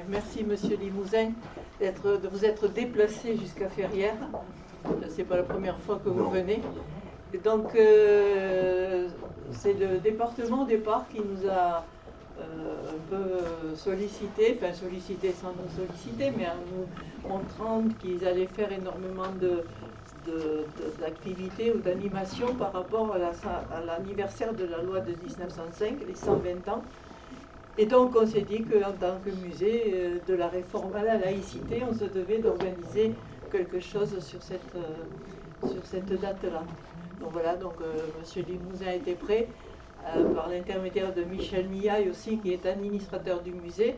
Merci Monsieur Limousin de vous être déplacé jusqu'à Ferrières. C'est pas la première fois que vous venez. Et donc, c'est le département au départ qui nous a un peu sollicité, enfin sollicité sans nous solliciter, mais en nous montrant qu'ils allaient faire énormément d'activités ou d'animations par rapport à l'anniversaire de la loi de 1905, les 120 ans. Et donc on s'est dit qu'en tant que musée de la réforme à la laïcité, on se devait d'organiser quelque chose sur cette date-là. Donc voilà, M. Limousin était prêt, par l'intermédiaire de Michel Millaille aussi, qui est administrateur du musée,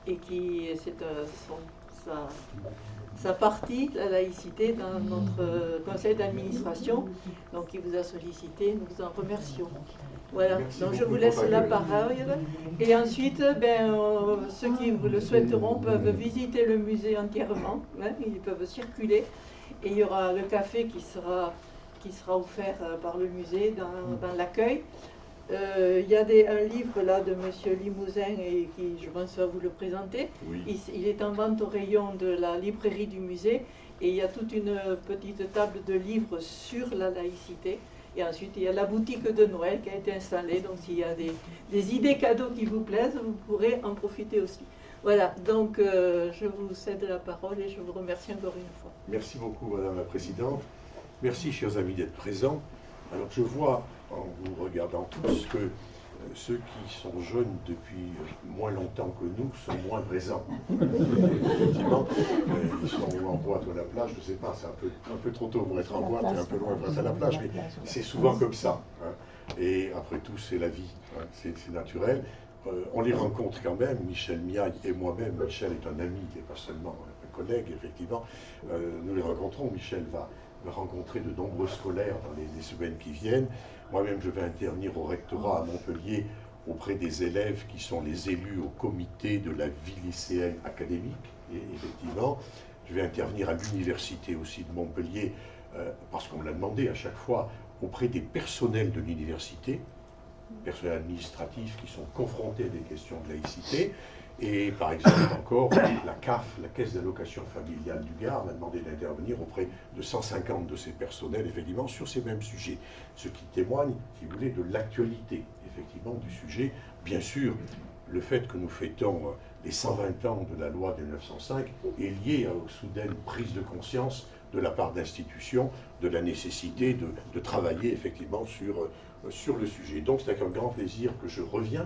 et qui c'est sa partie, la laïcité, dans notre conseil d'administration. Donc il vous a sollicité, nous vous en remercions. Voilà, donc je vous laisse la parole. Et ensuite, ceux qui le souhaiteront peuvent visiter le musée entièrement, hein, ils peuvent circuler. Et il y aura le café qui sera offert par le musée dans l'accueil. Il y a un livre là de M. Limousin et qui, je pense, va vous le présenter. Oui. Il est en vente au rayon de la librairie du musée et il y a toute une petite table de livres sur la laïcité. Et ensuite, il y a la boutique de Noël qui a été installée. Donc, s'il y a des idées cadeaux qui vous plaisent, vous pourrez en profiter aussi. Voilà, donc je vous cède la parole et je vous remercie encore une fois. Merci beaucoup, Madame la Présidente. Merci, chers amis, d'être présents. Alors, je vois, en vous regardant tous, que ceux qui sont jeunes depuis moins longtemps que nous sont moins présents. Effectivement, ils sont en boîte ou à la plage, je ne sais pas, c'est un peu trop tôt pour être en boîte et un peu loin pour être à la plage, mais c'est souvent comme ça. Hein. Et après tout, c'est la vie, hein, c'est naturel. On les rencontre quand même, Michel Millaille et moi-même. Michel est un ami, et pas seulement un collègue, effectivement. Nous les rencontrons. Michel va rencontrer de nombreux scolaires dans les semaines qui viennent. Moi-même, je vais intervenir au rectorat à Montpellier auprès des élèves qui sont les élus au comité de la vie lycéenne académique. Et effectivement, je vais intervenir à l'université aussi de Montpellier, parce qu'on me l'a demandé à chaque fois, auprès des personnels de l'université, personnels administratifs qui sont confrontés à des questions de laïcité. Et par exemple encore, la CAF, la Caisse d'allocation familiale du Gard, m'a demandé d'intervenir auprès de 150 de ces personnels, effectivement, sur ces mêmes sujets. Ce qui témoigne, si vous voulez, de l'actualité, effectivement, du sujet. Bien sûr, le fait que nous fêtons les 120 ans de la loi de 1905 est lié aux soudaines prises de conscience de la part d'institutions de la nécessité de travailler, effectivement, sur le sujet. Donc c'est avec un grand plaisir que je reviens,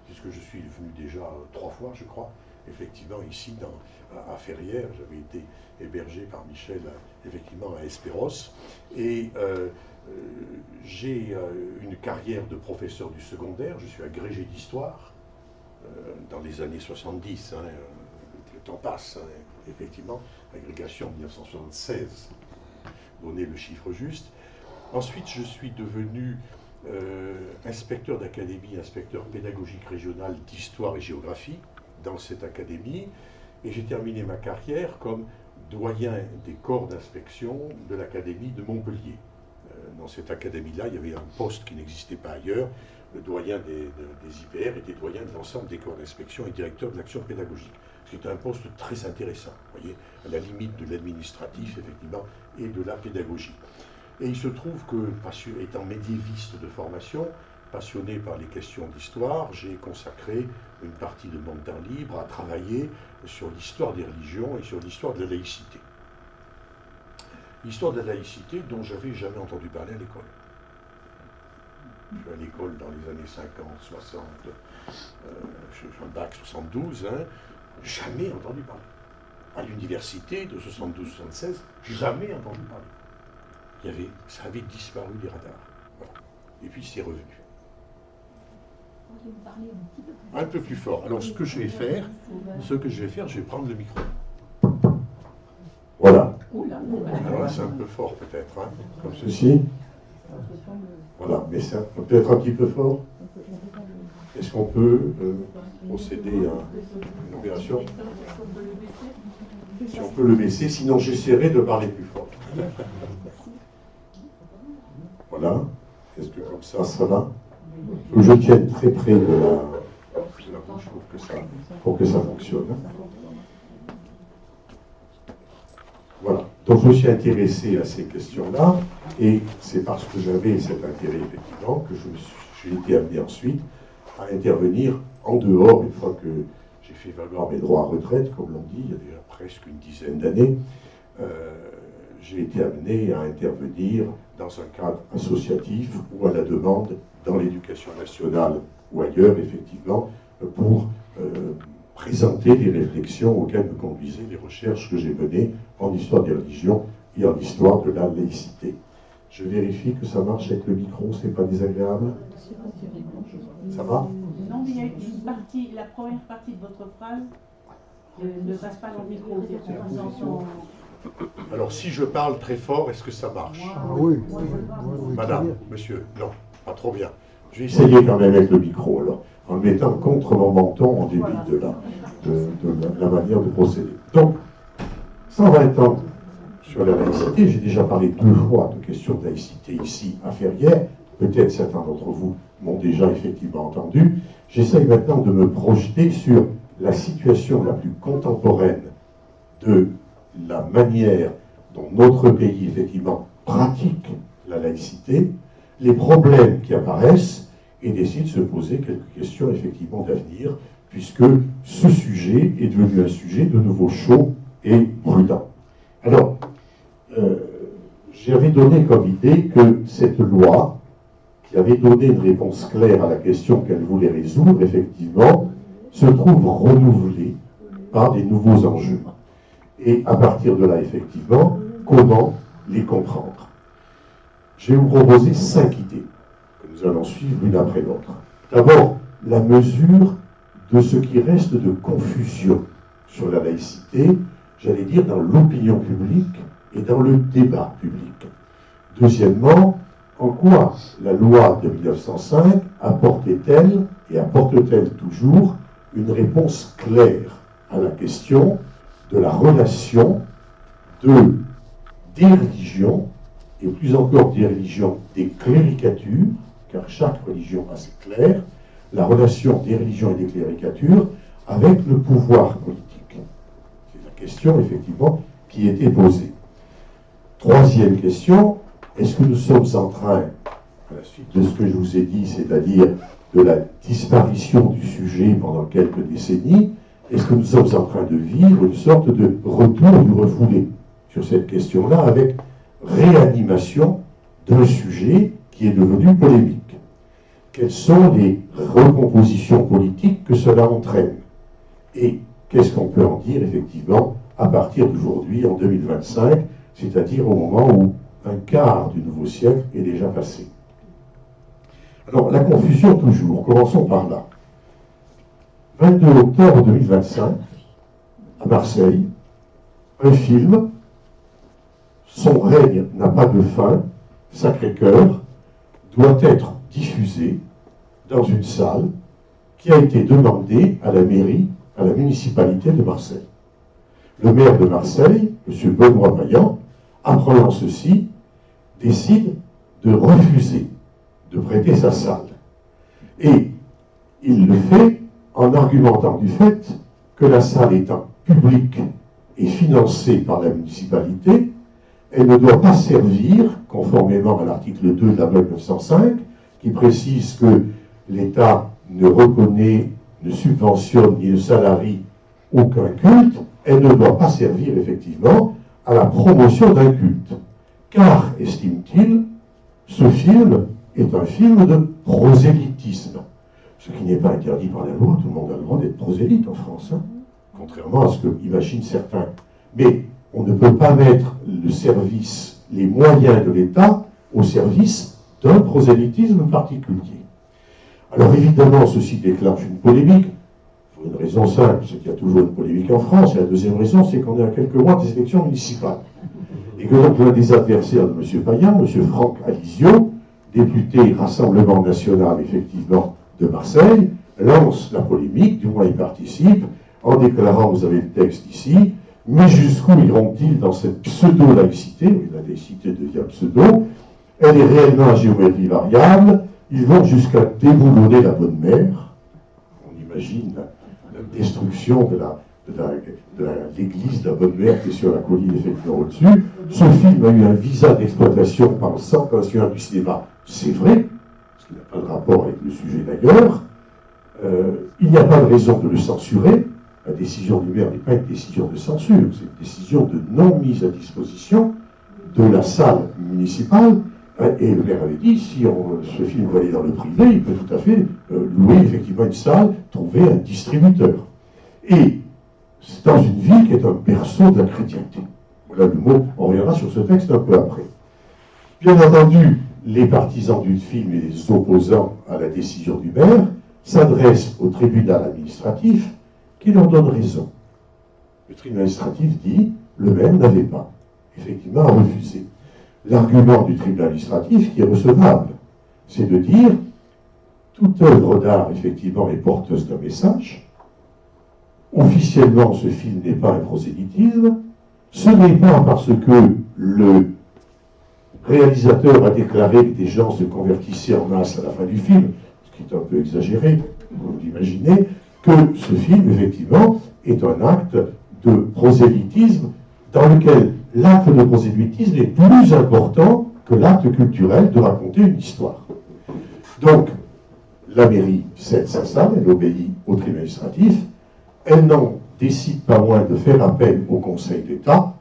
puisque je suis venu déjà 3 fois, je crois, effectivement, ici à Ferrières. J'avais été hébergé par Michel, effectivement, à Espéros. Et j'ai une carrière de professeur du secondaire. Je suis agrégé d'histoire dans les années 70. Hein, le temps passe, hein, effectivement. Agrégation 1976, donner le chiffre juste. Ensuite, je suis devenu inspecteur d'académie, inspecteur pédagogique régional d'histoire et géographie dans cette académie, et j'ai terminé ma carrière comme doyen des corps d'inspection de l'académie de Montpellier. Dans cette académie-là, il y avait un poste qui n'existait pas ailleurs. Le doyen des IPR était doyen de l'ensemble des corps d'inspection et directeur de l'action pédagogique. C'était un poste très intéressant, vous voyez, à la limite de l'administratif, effectivement, et de la pédagogie. Et il se trouve que, étant médiéviste de formation, passionné par les questions d'histoire, j'ai consacré une partie de mon temps libre à travailler sur l'histoire des religions et sur l'histoire de la laïcité. L'histoire de la laïcité dont j'avais jamais entendu parler à l'école. Je suis à l'école dans les années 50, 60, je suis un bac 72, hein, jamais entendu parler. À l'université de 72-76, jamais entendu parler. Ça avait disparu des radars. Voilà. Et puis c'est revenu. Un peu plus fort. Alors ce que je vais faire, je vais prendre le micro. Voilà. Alors là c'est un peu fort peut-être, hein, comme ceci. Voilà, mais c'est peut-être un petit peu fort. Est-ce qu'on peut procéder à une opération? Si on peut le baisser, sinon j'essaierai de parler plus fort. Voilà. Est-ce que comme ça va? Il faut que je tienne très près de la bouche pour que ça pour que ça fonctionne. Voilà. Donc je me suis intéressé à ces questions-là, et c'est parce que j'avais cet intérêt, effectivement, que j'ai été amené ensuite à intervenir en dehors, une fois que j'ai fait valoir mes droits à retraite, comme l'on dit, il y a déjà presque une dizaine d'années. J'ai été amené à intervenir dans un cadre associatif ou à la demande dans l'éducation nationale ou ailleurs, effectivement, pour présenter les réflexions auxquelles me conduisaient les recherches que j'ai menées en histoire des religions et en histoire de la laïcité. Je vérifie que ça marche avec le micro, c'est pas désagréable? Ça va? Non, mais il y a une partie, la première partie de votre phrase ne passe pas dans le micro. Alors, si je parle très fort, est-ce que ça marche? Oui. Madame, monsieur, non, pas trop bien. Je vais essayer quand même avec le micro, alors, en le mettant contre mon menton en début de la manière de procéder. Donc, 120 ans sur la laïcité, j'ai déjà parlé 2 fois de questions de laïcité ici à Ferrières, peut-être certains d'entre vous m'ont déjà effectivement entendu. J'essaye maintenant de me projeter sur la situation la plus contemporaine de la manière dont notre pays, effectivement, pratique la laïcité, les problèmes qui apparaissent, et d'essayer de se poser quelques questions, effectivement, d'avenir, puisque ce sujet est devenu un sujet de nouveau chaud et brûlant. Alors, j'avais donné comme idée que cette loi, qui avait donné une réponse claire à la question qu'elle voulait résoudre, effectivement, se trouve renouvelée par des nouveaux enjeux. Et à partir de là, effectivement, comment les comprendre? Je vais vous proposer 5 idées que nous allons suivre l'une après l'autre. D'abord, la mesure de ce qui reste de confusion sur la laïcité, j'allais dire dans l'opinion publique et dans le débat public. Deuxièmement, en quoi la loi de 1905 apportait-elle et apporte-t-elle toujours une réponse claire à la question de la relation des religions, et plus encore des religions des cléricatures, car chaque religion a ses clercs, la relation des religions et des cléricatures avec le pouvoir politique. C'est la question, effectivement, qui était posée. Troisième question, est-ce que nous sommes en train, à la suite de ce que je vous ai dit, c'est-à-dire de la disparition du sujet pendant quelques décennies, est-ce que nous sommes en train de vivre une sorte de retour du refoulé sur cette question-là, avec réanimation d'un sujet qui est devenu polémique? Quelles sont les recompositions politiques que cela entraîne? Et qu'est-ce qu'on peut en dire, effectivement, à partir d'aujourd'hui, en 2025, c'est-à-dire au moment où un quart du nouveau siècle est déjà passé? Alors, la confusion toujours, commençons par là. 22 octobre 2025, à Marseille, un film, Son règne n'a pas de fin, Sacré-Cœur, doit être diffusé dans une salle qui a été demandée à la mairie, à la municipalité de Marseille. Le maire de Marseille, M. Benoît Payan, apprenant ceci, décide de refuser de prêter sa salle. Et il le fait en argumentant du fait que la salle étant publique et financée par la municipalité, elle ne doit pas servir, conformément à l'article 2 de la loi 1905, qui précise que l'État ne reconnaît, ne subventionne ni ne salarie aucun culte, elle ne doit pas servir effectivement à la promotion d'un culte. Car, estime-t-il, ce film est un film de prosélytisme. Ce qui n'est pas interdit par la loi, tout le monde a le droit d'être prosélyte en France, hein, contrairement à ce que imaginent certains. Mais on ne peut pas mettre le service, les moyens de l'État au service d'un prosélytisme particulier. Alors évidemment, ceci déclenche une polémique, pour une raison simple, c'est qu'il y a toujours une polémique en France, et la deuxième raison, c'est qu'on est à quelques mois des élections municipales. Et que donc l'un des adversaires de M. Payan, M. Franck Alizio, député Rassemblement National, effectivement, de Marseille, lance la polémique, du moins il participe, en déclarant, vous avez le texte ici, mais jusqu'où iront-ils dans cette pseudo-laïcité? Oui, la laïcité devient pseudo, elle est réellement à géométrie variable, ils vont jusqu'à déboulonner la bonne mère. On imagine la destruction de l'église de la Bonne Mère qui est sur la colline effectivement au-dessus. Ce film a eu un visa d'exploitation par le Centre national du cinéma, c'est vrai, parce qu'il n'a pas de rapport avec le sujet d'ailleurs. Il n'y a pas de raison de le censurer. La décision du maire n'est pas une décision de censure, c'est une décision de non-mise à disposition de la salle municipale. Et le maire avait dit, si ce film veut aller dans le privé, il peut tout à fait louer effectivement une salle, trouver un distributeur. Et c'est dans une ville qui est un berceau de la chrétienté. Voilà le mot, on reviendra sur ce texte un peu après. Bien entendu, les partisans du film et les opposants à la décision du maire s'adressent au tribunal administratif qui leur donne raison. Le tribunal administratif dit, le maire n'avait pas, effectivement, à refuser. L'argument du tribunal administratif qui est recevable, c'est de dire, toute œuvre d'art, effectivement, est porteuse d'un message. Officiellement, ce film n'est pas un prosélytisme. Ce n'est pas parce que le réalisateur a déclaré que des gens se convertissaient en masse à la fin du film, ce qui est un peu exagéré, vous l'imaginez, que ce film, effectivement, est un acte de prosélytisme dans lequel l'acte de prosélytisme est plus important que l'acte culturel de raconter une histoire. Donc, la mairie cède sa salle, elle obéit au tribunal administratif, elle n'en décide pas moins de faire appel au Conseil d'État,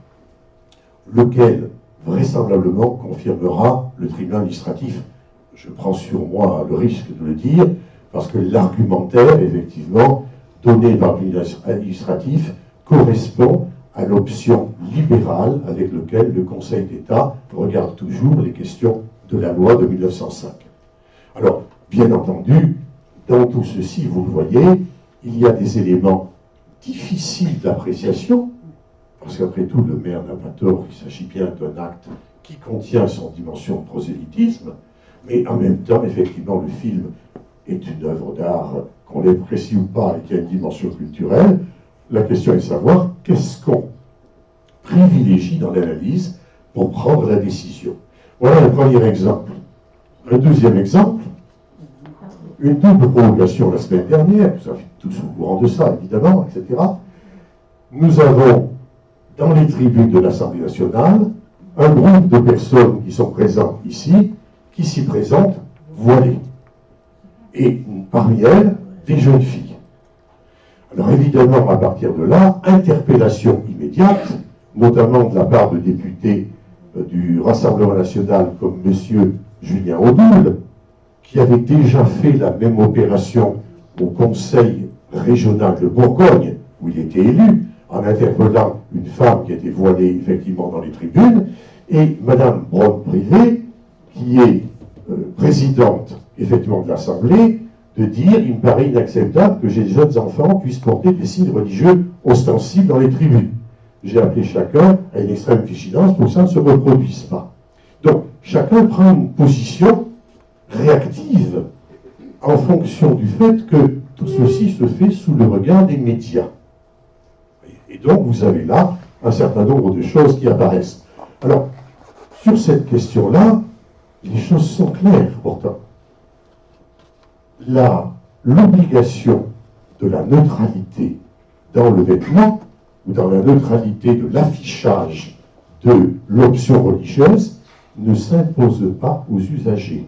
lequel vraisemblablement confirmera le tribunal administratif. Je prends sur moi le risque de le dire, parce que l'argumentaire, effectivement, donné par le tribunal administratif correspond à l'option libérale avec laquelle le Conseil d'État regarde toujours les questions de la loi de 1905. Alors, bien entendu, dans tout ceci, vous le voyez, il y a des éléments difficiles d'appréciation, parce qu'après tout, le maire n'a pas tort, il s'agit bien d'un acte qui contient son dimension de prosélytisme, mais en même temps, effectivement, le film est une œuvre d'art, qu'on l'apprécie ou pas, et qui a une dimension culturelle. La question est de savoir qu'est-ce qu'on privilégie dans l'analyse pour prendre la décision. Voilà le premier exemple. Un deuxième exemple, une double prolongation la semaine dernière, vous êtes tous au courant de ça, évidemment, etc. Nous avons, dans les tribunes de l'Assemblée nationale, un groupe de personnes qui sont présentes ici, qui s'y présentent voilées. Et parmi elles, des jeunes filles. Alors évidemment, à partir de là, interpellation immédiate, notamment de la part de députés du Rassemblement national comme M. Julien Audoul, qui avait déjà fait la même opération au Conseil régional de Bourgogne, où il était élu, en interpellant une femme qui était voilée effectivement dans les tribunes, et Mme Braun-Privé, qui est présidente effectivement de l'Assemblée, de dire « il me paraît inacceptable que des jeunes enfants puissent porter des signes religieux ostensibles dans les tribunes ». J'ai appelé chacun à une extrême vigilance pour que ça ne se reproduise pas. Donc, chacun prend une position réactive en fonction du fait que tout ceci se fait sous le regard des médias. Et donc, vous avez là un certain nombre de choses qui apparaissent. Alors, sur cette question-là, les choses sont claires pourtant. L'obligation de la neutralité dans le vêtement ou dans la neutralité de l'affichage de l'option religieuse ne s'impose pas aux usagers.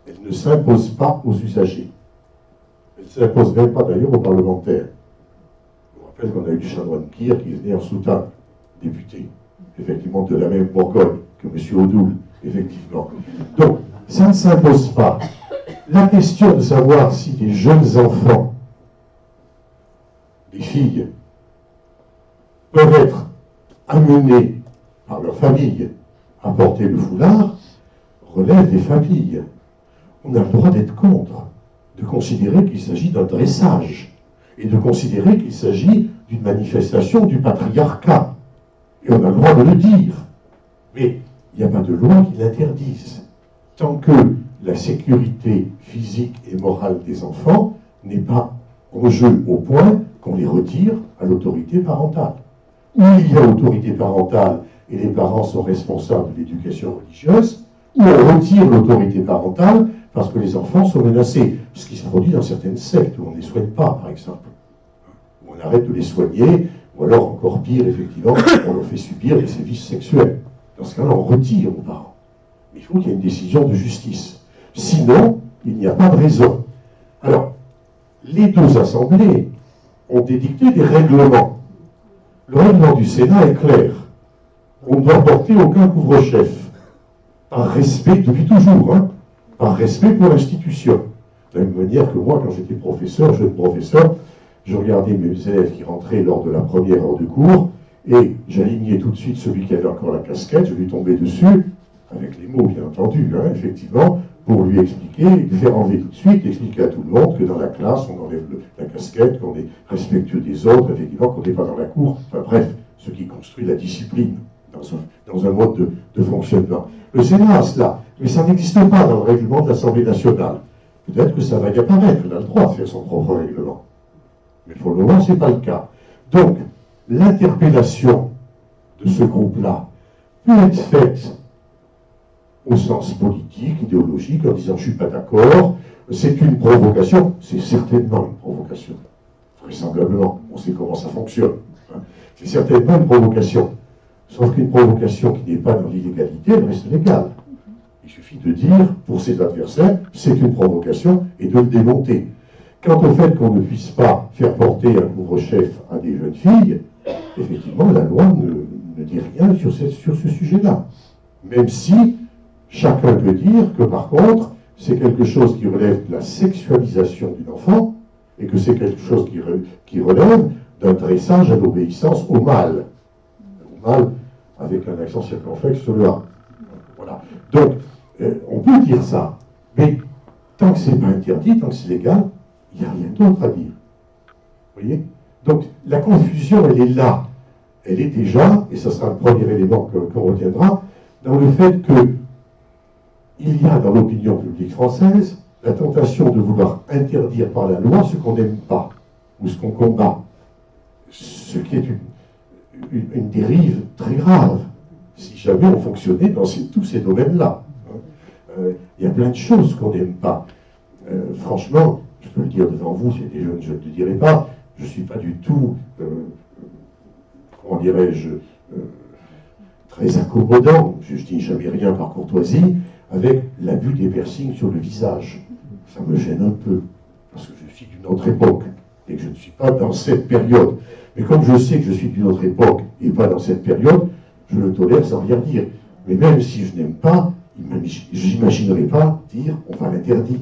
Elle ne s'impose pas aux usagers. Elle ne s'impose même pas d'ailleurs aux parlementaires. Je vous rappelle qu'on a eu le chanoine Kir qui venait en soutien, député, effectivement de la même Bourgogne que M. Audoul, effectivement. Donc, ça ne s'impose pas. La question de savoir si les jeunes enfants, les filles, peuvent être amenés par leur famille à porter le foulard relève des familles. On a le droit d'être contre, de considérer qu'il s'agit d'un dressage et de considérer qu'il s'agit d'une manifestation du patriarcat. Et on a le droit de le dire. Mais il n'y a pas de loi qui l'interdise. Tant que la sécurité physique et morale des enfants n'est pas en jeu au point qu'on les retire à l'autorité parentale. Ou il y a autorité parentale et les parents sont responsables de l'éducation religieuse, ou on retire l'autorité parentale parce que les enfants sont menacés. Ce qui se produit dans certaines sectes où on ne les souhaite pas, par exemple. on arrête de les soigner, ou alors encore pire, effectivement, on leur fait subir des sévices sexuels. Dans ce cas-là, on retire aux parents. Mais il faut qu'il y ait une décision de justice. Sinon, il n'y a pas de raison. Alors, les deux assemblées ont édicté des règlements. Le règlement du Sénat est clair. On ne doit porter aucun couvre-chef. Par respect, depuis toujours, hein, par respect pour l'institution. De la même manière que moi, quand j'étais professeur, jeune professeur, je regardais mes élèves qui rentraient lors de la première heure de cours, et j'alignais tout de suite celui qui avait encore la casquette, je lui tombais dessus, avec les mots bien entendu, hein, effectivement, pour lui expliquer, lui faire enlever tout de suite, expliquer à tout le monde que dans la classe, on enlève la casquette, qu'on est respectueux des autres, effectivement, qu'on n'est pas dans la cour, enfin bref, ce qui construit la discipline dans un mode de fonctionnement. Le Sénat a cela, mais ça n'existe pas dans le règlement de l'Assemblée nationale. Peut-être que ça va y apparaître, on a le droit de faire son propre règlement. Mais pour le moment, ce n'est pas le cas. Donc, l'interpellation de ce groupe-là peut être faite au sens politique, idéologique, en disant « je ne suis pas d'accord », c'est une provocation, c'est certainement une provocation. Vraisemblablement, on sait comment ça fonctionne. Hein. C'est certainement une provocation. Sauf qu'une provocation qui n'est pas dans l'illégalité, elle reste légale. Il suffit de dire, pour ses adversaires, c'est une provocation et de le démonter. Quant au fait qu'on ne puisse pas faire porter un couvre-chef à des jeunes filles, effectivement, la loi ne dit rien sur ce sujet-là. Même si chacun peut dire que, par contre, c'est quelque chose qui relève de la sexualisation d'une enfant et que c'est quelque chose qui relève d'un dressage à l'obéissance au mâle. Au mâle, avec un accent circonflexe sur le A. Voilà. Donc, on peut dire ça, mais tant que ce n'est pas interdit, tant que c'est légal, il n'y a rien d'autre à dire. Vous voyez? Donc, la confusion, elle est là. Elle est déjà, et ce sera le premier élément qu'on retiendra, dans le fait que il y a dans l'opinion publique française la tentation de vouloir interdire par la loi ce qu'on n'aime pas, ou ce qu'on combat. Ce qui est une dérive très grave, si jamais on fonctionnait dans tous ces domaines-là. Il y a plein de choses qu'on n'aime pas. Franchement, je peux le dire devant vous, c'est des jeunes, je ne le dirai pas, je ne suis pas du tout, comment dirais-je, très accommodant, je ne dis jamais rien par courtoisie, avec l'abus des piercings sur le visage. Ça me gêne un peu, parce que je suis d'une autre époque, et que je ne suis pas dans cette période. Mais comme je sais que je suis d'une autre époque, et pas dans cette période, je le tolère sans rien dire. Mais même si je n'aime pas, j'imaginerai pas dire on va l'interdire.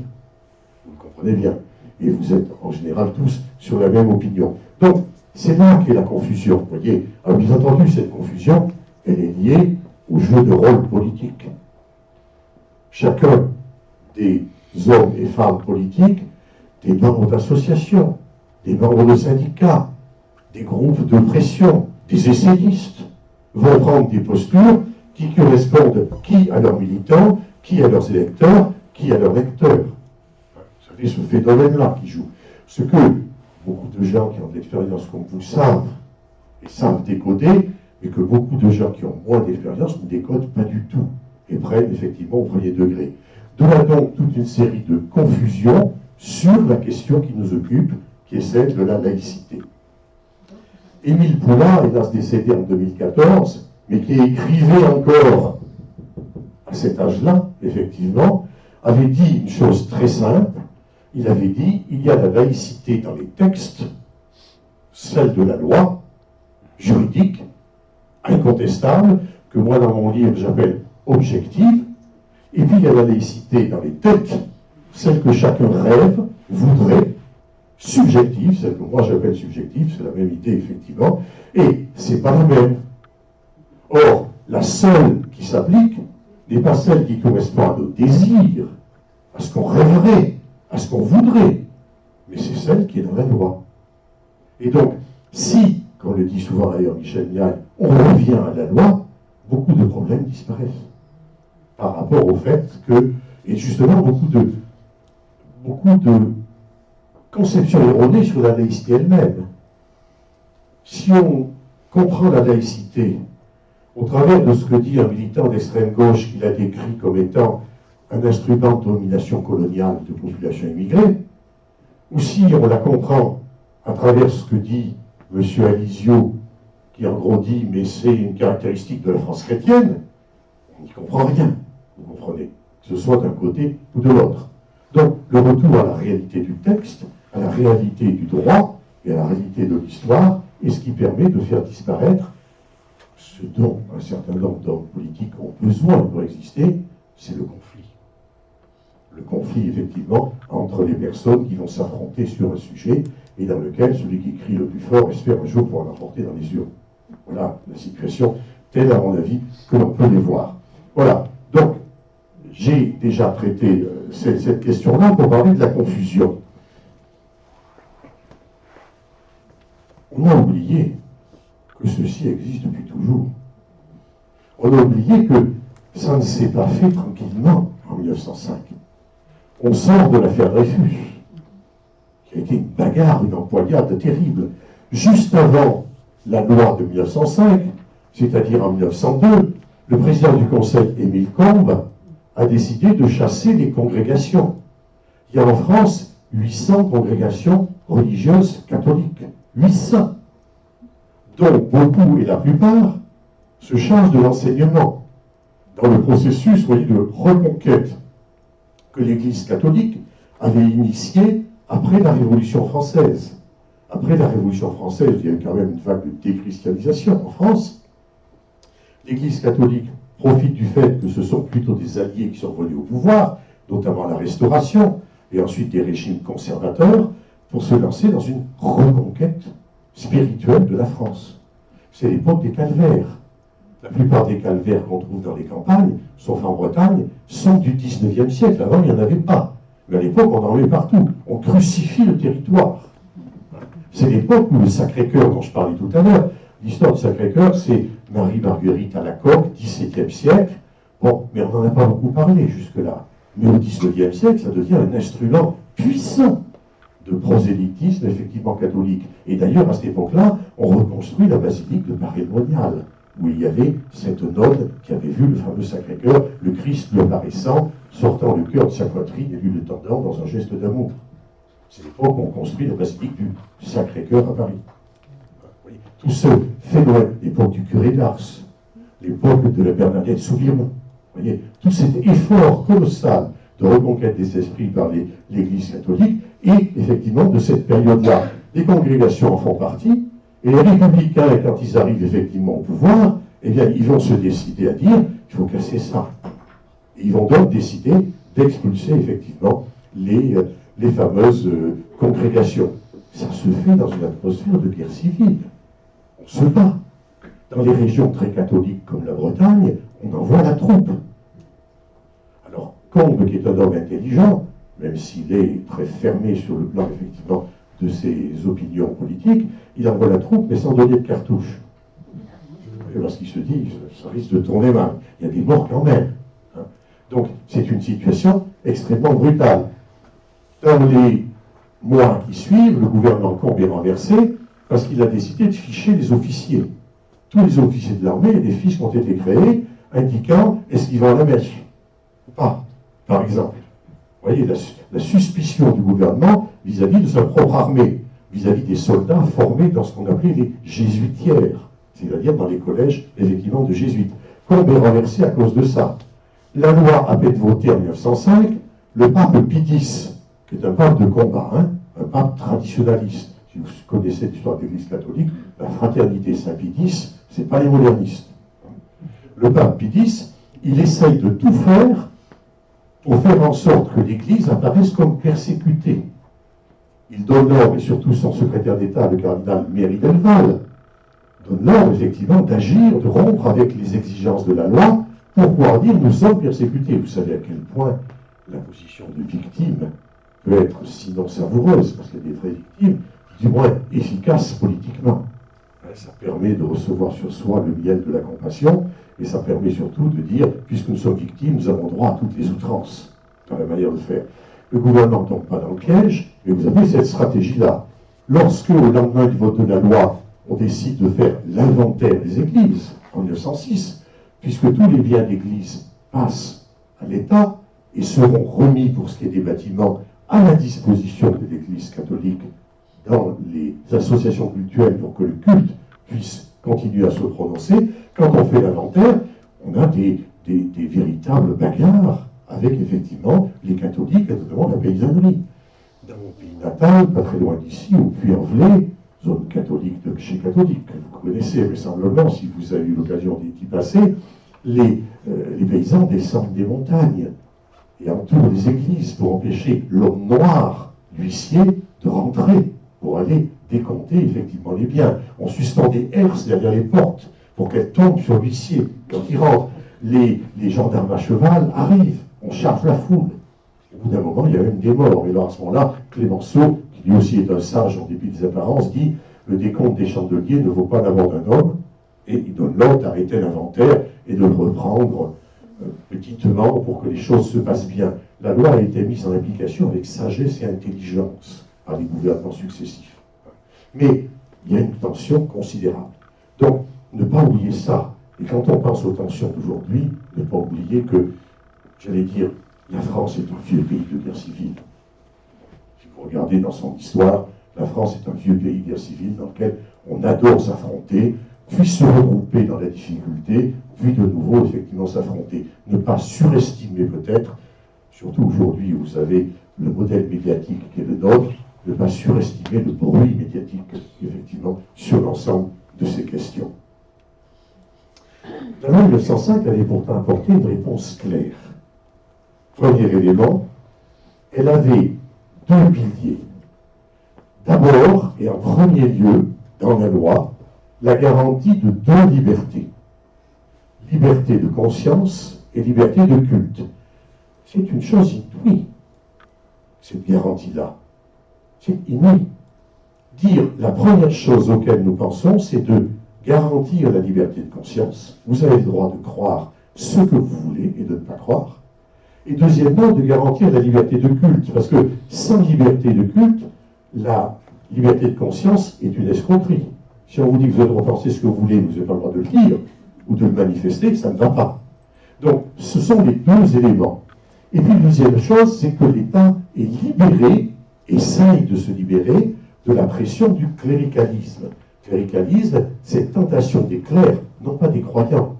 Vous le comprenez bien. Et vous êtes en général tous sur la même opinion. Donc, c'est là qu'est la confusion. Vous voyez. Alors, bien entendu, cette confusion, elle est liée au jeu de rôle politique. Chacun des hommes et femmes politiques, des membres d'associations, des membres de syndicats, des groupes de pression, des essayistes, vont prendre des postures qui correspondent qui à leurs militants, qui à leurs électeurs, qui à leurs lecteurs. Vous savez, ce phénomène-là qui joue. Ce que beaucoup de gens qui ont de l'expérience comme vous savent, et savent décoder, mais que beaucoup de gens qui ont moins d'expérience ne décodent pas du tout, et prennent effectivement au premier degré. De là donc toute une série de confusions sur la question qui nous occupe, qui est celle de la laïcité. Émile Poulain, hélas décédé en 2014, mais qui écrivait encore à cet âge-là, effectivement, avait dit une chose très simple. Il avait dit, il y a la laïcité dans les textes, celle de la loi, juridique, incontestable, que moi dans mon livre j'appelle objective, et puis il y a la laïcité dans les têtes, celle que chacun rêve, voudrait, subjective, celle que moi j'appelle subjective, c'est la même idée effectivement, et c'est pas la même. Or, la seule qui s'applique n'est pas celle qui correspond à nos désirs, à ce qu'on rêverait, à ce qu'on voudrait, mais c'est celle qui est dans la loi. Et donc, si, comme le dit souvent d'ailleurs Michel Niaille, on revient à la loi, beaucoup de problèmes disparaissent. Par rapport au fait que, et justement beaucoup de conceptions erronées sur la laïcité elle-même. Si on comprend la laïcité au travers de ce que dit un militant d'extrême gauche qu'il a décrit comme étant un instrument de domination coloniale de populations immigrées, ou si on la comprend à travers ce que dit M. Alizio, qui en gros dit « mais c'est une caractéristique de la France chrétienne », on n'y comprend rien, vous comprenez, que ce soit d'un côté ou de l'autre. Donc, le retour à la réalité du texte, à la réalité du droit et à la réalité de l'histoire est ce qui permet de faire disparaître ce dont un certain nombre d'hommes politiques ont besoin pour exister, c'est le conflit. Le conflit, effectivement, entre les personnes qui vont s'affronter sur un sujet et dans lequel celui qui crie le plus fort espère un jour pouvoir l'emporter dans les urnes. Voilà la situation telle, à mon avis, que l'on peut les voir. Voilà. Donc, j'ai déjà traité cette question-là pour parler de la confusion. On a oublié que ceci existe depuis toujours. On a oublié que ça ne s'est pas fait tranquillement en 1905. On sort de l'affaire Dreyfus, qui a été une bagarre, une empoignade terrible. Juste avant la loi de 1905, c'est-à-dire en 1902, le président du Conseil, Émile Combes, a décidé de chasser les congrégations. Il y a en France 800 congrégations religieuses catholiques. 800, dont beaucoup et la plupart se chargent de l'enseignement. Dans le processus, voyez, de reconquête que l'Église catholique avait initié après la Révolution française. Après la Révolution française, il y a eu quand même une vague de déchristianisation en France. L'Église catholique profite du fait que ce sont plutôt des alliés qui sont venus au pouvoir, notamment la Restauration, et ensuite des régimes conservateurs, pour se lancer dans une reconquête spirituelle de la France. C'est l'époque des calvaires. La plupart des calvaires qu'on trouve dans les campagnes, sauf en Bretagne, sont du 19e siècle. Avant, il n'y en avait pas. Mais à l'époque, on en met partout. On crucifie le territoire. C'est l'époque où le Sacré-Cœur, dont je parlais tout à l'heure, l'histoire du Sacré-Cœur, c'est Marie-Marguerite à la coque, 17e siècle. Bon, mais on n'en a pas beaucoup parlé jusque-là. Mais au 19e siècle, ça devient un instrument puissant de prosélytisme, effectivement, catholique. Et d'ailleurs, à cette époque-là, on reconstruit la basilique de Paray-le-Monial, où il y avait cette nonne qui avait vu le fameux Sacré-Cœur, le Christ lui apparaissant, sortant le cœur de sa poitrine et lui le tendant dans un geste d'amour. C'est l'époque où on construit la basilique du Sacré-Cœur à Paris. Tout ce phénomène, l'époque du curé d'Ars, l'époque de la Bernadette Soubirous, vous voyez, tout cet effort colossal de reconquête des esprits par l'Église catholique, et effectivement de cette période-là, les congrégations en font partie, et les républicains, quand ils arrivent effectivement au pouvoir, eh bien, ils vont se décider à dire qu'il faut casser ça. Et ils vont donc décider d'expulser effectivement les fameuses congrégations. Ça se fait dans une atmosphère de guerre civile. On se bat. Dans les régions très catholiques comme la Bretagne, on envoie la troupe. Alors, Combes, qui est un homme intelligent, même s'il est très fermé sur le plan, effectivement, de ses opinions politiques, il envoie la troupe, mais sans donner de cartouche. Parce qu'il se dit, ça risque de tourner mal. Il y a des morts quand même. Hein. Donc, c'est une situation extrêmement brutale. Dans les mois qui suivent, le gouvernement Combes est renversé parce qu'il a décidé de ficher les officiers. Tous les officiers de l'armée, il y a des fiches qui ont été créées indiquant est-ce qu'ils vont à la mèche ou pas, par exemple. Vous voyez, la suspicion du gouvernement vis-à-vis de sa propre armée, vis-à-vis des soldats formés dans ce qu'on appelait les jésuitières, c'est-à-dire dans les collèges, effectivement, de jésuites. Combes est renversé à cause de ça. La loi a été votée en 1905, le pape Pie X, qui est un pape de combat, hein, un pape traditionnaliste. Si vous connaissez l'histoire de l'Église catholique, la fraternité Saint-Pie X, ce n'est pas les modernistes. Le pape Pie X, il essaye de tout faire pour faire en sorte que l'Église apparaisse comme persécutée. Il donne l'ordre, et surtout son secrétaire d'État, le cardinal Méry-Delval, donne l'ordre effectivement d'agir, de rompre avec les exigences de la loi pour pouvoir dire nous sommes persécutés. Vous savez à quel point la position de victime peut être sinon savoureuse, parce qu'il y a des vraies victimes, du moins efficaces politiquement. Ça permet de recevoir sur soi le miel de la compassion, et ça permet surtout de dire, puisque nous sommes victimes, nous avons droit à toutes les outrances, dans la manière de faire. Le gouvernement ne tombe pas dans le piège, mais vous avez cette stratégie-là. Lorsque, au lendemain du vote de la loi, on décide de faire l'inventaire des églises, en 1906, puisque tous les biens d'église passent à l'État et seront remis, pour ce qui est des bâtiments, à la disposition de l'Église catholique dans les associations cultuelles pour que le culte puisse continuer à se prononcer. Quand on fait l'inventaire, on a des véritables bagarres avec effectivement les catholiques, et notamment la paysannerie. Dans mon pays natal, pas très loin d'ici, au Puy-en-Velay, zone catholique de chez catholique, que vous connaissez vraisemblablement si vous avez eu l'occasion d'y passer, les paysans descendent des montagnes et entourent les églises pour empêcher l'homme noir, l'huissier, de rentrer pour aller décompter effectivement les biens. On suspend des herses derrière les portes pour qu'elles tombent sur l'huissier. Quand il rentre, les gendarmes à cheval arrivent, on charge la foule. Au bout d'un moment, il y a même des morts. Et alors à ce moment-là, Clémenceau, qui lui aussi est un sage en dépit des apparences, dit « Le décompte des chandeliers ne vaut pas la mort d'un homme ». Et il donne l'ordre d'arrêter l'inventaire et de le reprendre petitement pour que les choses se passent bien. La loi a été mise en application avec sagesse et intelligence par les gouvernements successifs. Mais il y a une tension considérable. Donc, ne pas oublier ça. Et quand on pense aux tensions d'aujourd'hui, ne pas oublier que, j'allais dire, la France est un vieux pays de guerre civile. Si vous regardez dans son histoire, la France est un vieux pays de guerre civile dans lequel on adore s'affronter, puis se regrouper dans la difficulté, puis de nouveau, effectivement, s'affronter. Ne pas surestimer peut-être, surtout aujourd'hui où vous avez le modèle médiatique qui est le nôtre, ne pas surestimer le bruit médiatique, effectivement, sur l'ensemble de ces questions. La loi 1905 avait pourtant apporté une réponse claire. Premier élément, elle avait deux piliers. D'abord, et en premier lieu, dans la loi, la garantie de deux libertés. Liberté de conscience et liberté de culte. C'est une chose inouïe, cette garantie-là. C'est inouï. Dire la première chose auquel nous pensons, c'est de garantir la liberté de conscience. Vous avez le droit de croire ce que vous voulez et de ne pas croire. Et deuxièmement, de garantir la liberté de culte. Parce que sans liberté de culte, la liberté de conscience est une escroquerie. Si on vous dit que vous avez le droit de penser ce que vous voulez, vous n'avez pas le droit de le dire ou de le manifester, ça ne va pas. Donc, ce sont les deux éléments. Et puis, deuxième chose, c'est que l'État est libéré, essaye de se libérer de la pression du cléricalisme. Cléricalisme, cette tentation des clercs, non pas des croyants,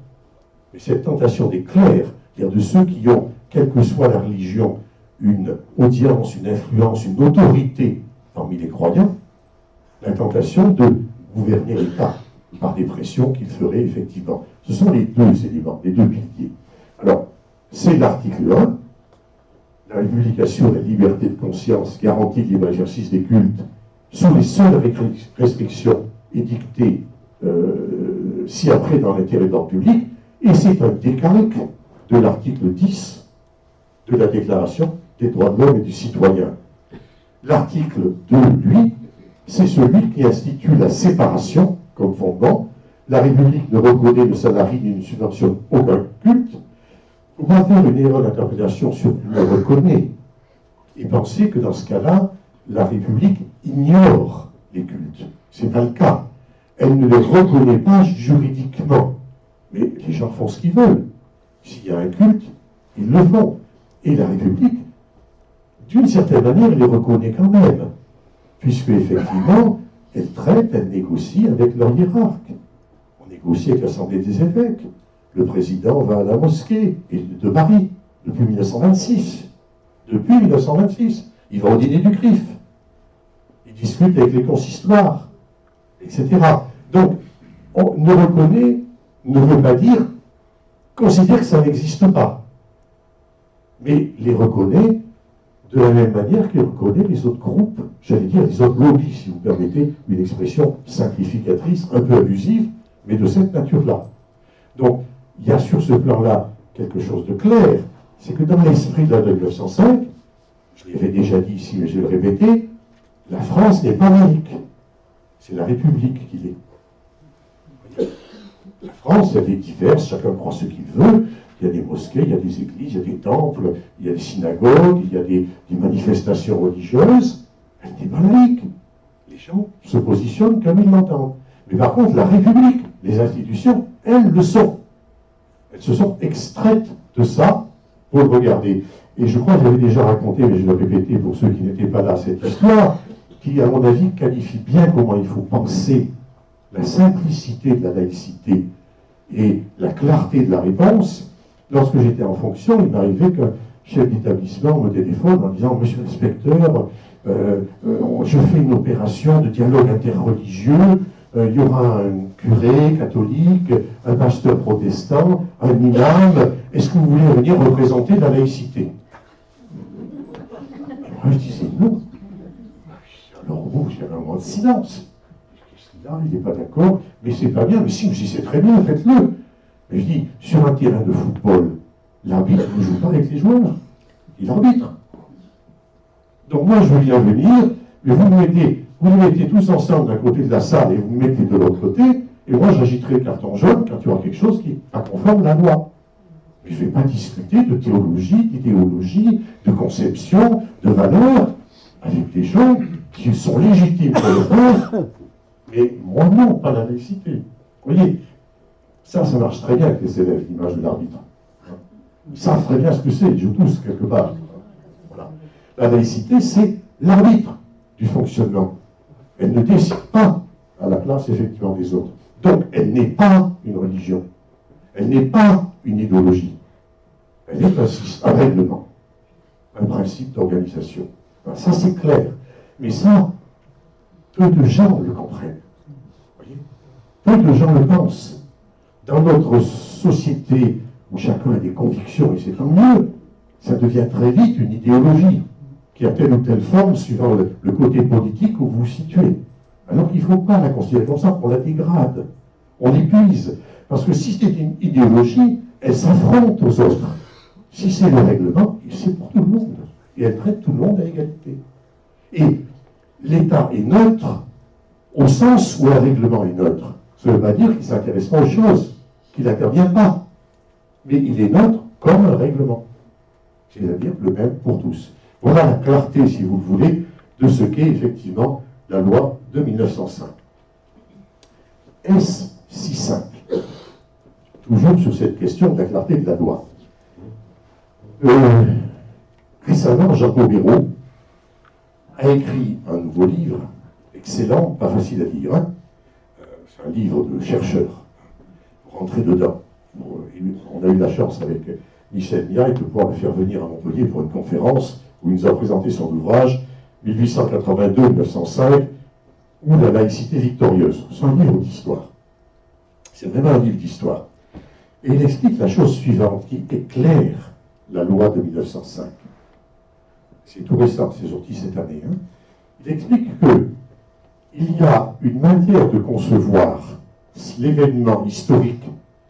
mais cette tentation des clercs, c'est-à-dire de ceux qui ont, quelle que soit la religion, une audience, une influence, une autorité parmi les croyants, la tentation de gouverner l'État par des pressions qu'il ferait effectivement. Ce sont les deux éléments, les deux piliers. Alors, c'est l'article 1, la République assure la liberté de conscience, garantit le libre exercice des cultes, sous les seules restrictions édictées ci-après dans l'intérêt de l'ordre public, et c'est un décalque de l'article 10 de la Déclaration des droits de l'homme et du citoyen. L'article 2, lui, c'est celui qui institue la séparation comme fondement. La République ne reconnaît, ne salarie ni ne subventionne aucun culte. Il ne faut pas faire une erreur d'interprétation sur le reconnaît et penser que dans ce cas-là, la République ignore les cultes. Ce n'est pas le cas. Elle ne les reconnaît pas juridiquement. Mais les gens font ce qu'ils veulent. S'il y a un culte, ils le font. Et la République, d'une certaine manière, les reconnaît quand même. Puisque, effectivement, elle traite, elle négocie avec leur hiérarque. On négocie avec l'Assemblée des évêques. Le président va à la mosquée de Paris depuis 1926. Depuis 1926. Il va au dîner du CRIF. Il discute avec les consistoires, etc. Donc, on ne reconnaît, ne veut pas dire, considère que ça n'existe pas. Mais les reconnaît de la même manière qu'il reconnaît les autres groupes, j'allais dire les autres lobbies, si vous permettez une expression simplificatrice, un peu abusive, mais de cette nature-là. Donc, il y a sur ce plan-là quelque chose de clair, c'est que dans l'esprit de la loi de 1905, je l'avais déjà dit ici, mais je vais le répéter, la France n'est pas laïque, c'est la République qui l'est. La France, elle est diverse, chacun croit ce qu'il veut, il y a des mosquées, il y a des églises, il y a des temples, il y a des synagogues, il y a des manifestations religieuses, elle n'est pas laïque. Les gens se positionnent comme ils l'entendent. Mais par contre, la République, les institutions, elles le sont. Elles se sont extraites de ça pour le regarder. Et je crois que j'avais déjà raconté, mais je vais le répéter pour ceux qui n'étaient pas là, cette histoire. qui, à mon avis, qualifie bien comment il faut penser la simplicité de la laïcité et la clarté de la réponse. Lorsque j'étais en fonction, il m'arrivait qu'un chef d'établissement me téléphone en disant « Monsieur l'inspecteur, je fais une opération de dialogue interreligieux, il y aura un curé catholique, un pasteur protestant, un imam, est-ce que vous voulez venir représenter la laïcité ?» Moi, je disais non. Alors bon, j'avais un moment de silence. Là, il n'est pas d'accord, mais c'est pas bien. Mais si, je dis c'est très bien, faites-le. Mais je dis, sur un terrain de football, l'arbitre ne joue pas avec les joueurs. Il arbitre. Donc moi, je veux bien venir, mais vous nous mettez tous ensemble d'un côté de la salle et vous me mettez de l'autre côté, et moi, j'agiterai le carton jaune quand il y aura quelque chose qui n'est pas conforme à la loi. Mais je ne vais pas discuter de théologie, d'idéologie, de conception, de valeurs, avec des gens qui sont légitimes pour le faire, mais moi non, pas la laïcité. Vous voyez, ça marche très bien avec les élèves, l'image de l'arbitre. Ils savent très bien ce que c'est, ils jouent tous quelque part. Voilà. La laïcité, c'est l'arbitre du fonctionnement. Elle ne décide pas à la place, effectivement, des autres. Donc, elle n'est pas une religion. Elle n'est pas une idéologie. Elle est un règlement, un principe d'organisation. Voilà, ça, c'est clair. Mais ça, peu de gens le comprennent. Voyez, peu de gens le pensent. Dans notre société où chacun a des convictions, et c'est tant mieux, ça devient très vite une idéologie qui a telle ou telle forme suivant le côté politique où vous vous situez. Alors qu'il ne faut pas la considérer comme ça, on la dégrade, on l'épuise. Parce que si c'est une idéologie, elle s'affronte aux autres. Si c'est le règlement, c'est pour tout le monde. Et elle traite tout le monde à égalité. Et l'État est neutre au sens où un règlement est neutre. Ça ne veut pas dire qu'il ne s'intéresse pas aux choses, qu'il n'intervient pas. Mais il est neutre comme un règlement. C'est-à-dire le même pour tous. Voilà la clarté, si vous le voulez, de ce qu'est effectivement la loi de 1905. Est-ce si simple? Toujours sur cette question de la clarté de la loi. Récemment, Jean-Paul Béraud a écrit un nouveau livre, excellent, pas facile à lire. Hein. C'est un livre de chercheur. Pour rentrer dedans. On a eu la chance avec Michel Niaille de pouvoir le faire venir à Montpellier pour une conférence où il nous a présenté son ouvrage 1882-1905 ou la laïcité victorieuse. C'est un livre d'histoire. C'est vraiment un livre d'histoire. Et il explique la chose suivante qui éclaire la loi de 1905. C'est tout récent, c'est sorti cette année. Hein. Il explique que il y a une manière de concevoir l'événement historique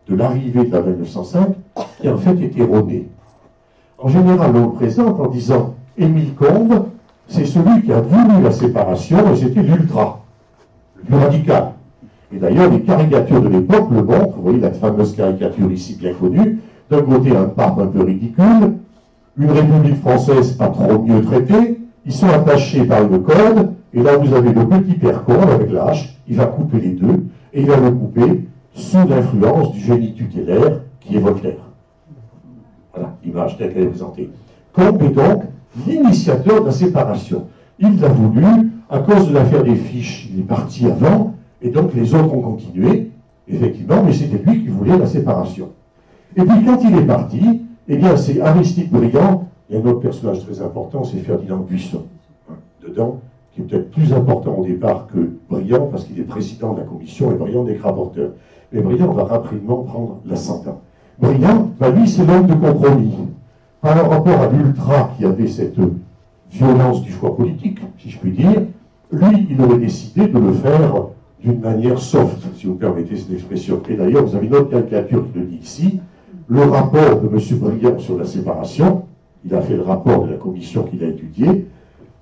de l'arrivée de la loi de 1905 qui en fait est erronée. En général, on le présente en disant Émile Combes, c'est celui qui a voulu la séparation et c'était l'ultra, le plus radical. Et d'ailleurs, les caricatures de l'époque le montrent, vous voyez la fameuse caricature ici bien connue, d'un côté un pape un peu ridicule, une république française pas trop mieux traitée, ils sont attachés par une corde, et là vous avez le petit père Combes avec la hache, il va couper les deux, et il va le couper sous l'influence du génie tutélaire qui est Voltaire. Voilà, l'image telle qu'elle est présentée. Combes est donc l'initiateur de la séparation. Il l'a voulu, à cause de l'affaire des fiches, il est parti avant, et donc les autres ont continué, effectivement, mais c'était lui qui voulait la séparation. Et puis quand il est parti, eh bien c'est Aristide Briand, il y a un autre personnage très important, c'est Ferdinand Buisson, hein, dedans, qui est peut-être plus important au départ que Briand, parce qu'il est président de la commission, et Briand n'est que rapporteur. Mais Briand va rapidement prendre l'ascendant. Briand, lui, c'est l'homme de compromis. Par rapport à l'ultra qui avait cette violence du choix politique, si je puis dire, lui, il aurait décidé de le faire d'une manière soft, si vous permettez cette expression. Et d'ailleurs, vous avez une autre caricature qui le dit ici, le rapport de M. Briand sur la séparation, il a fait le rapport de la commission qu'il a étudié,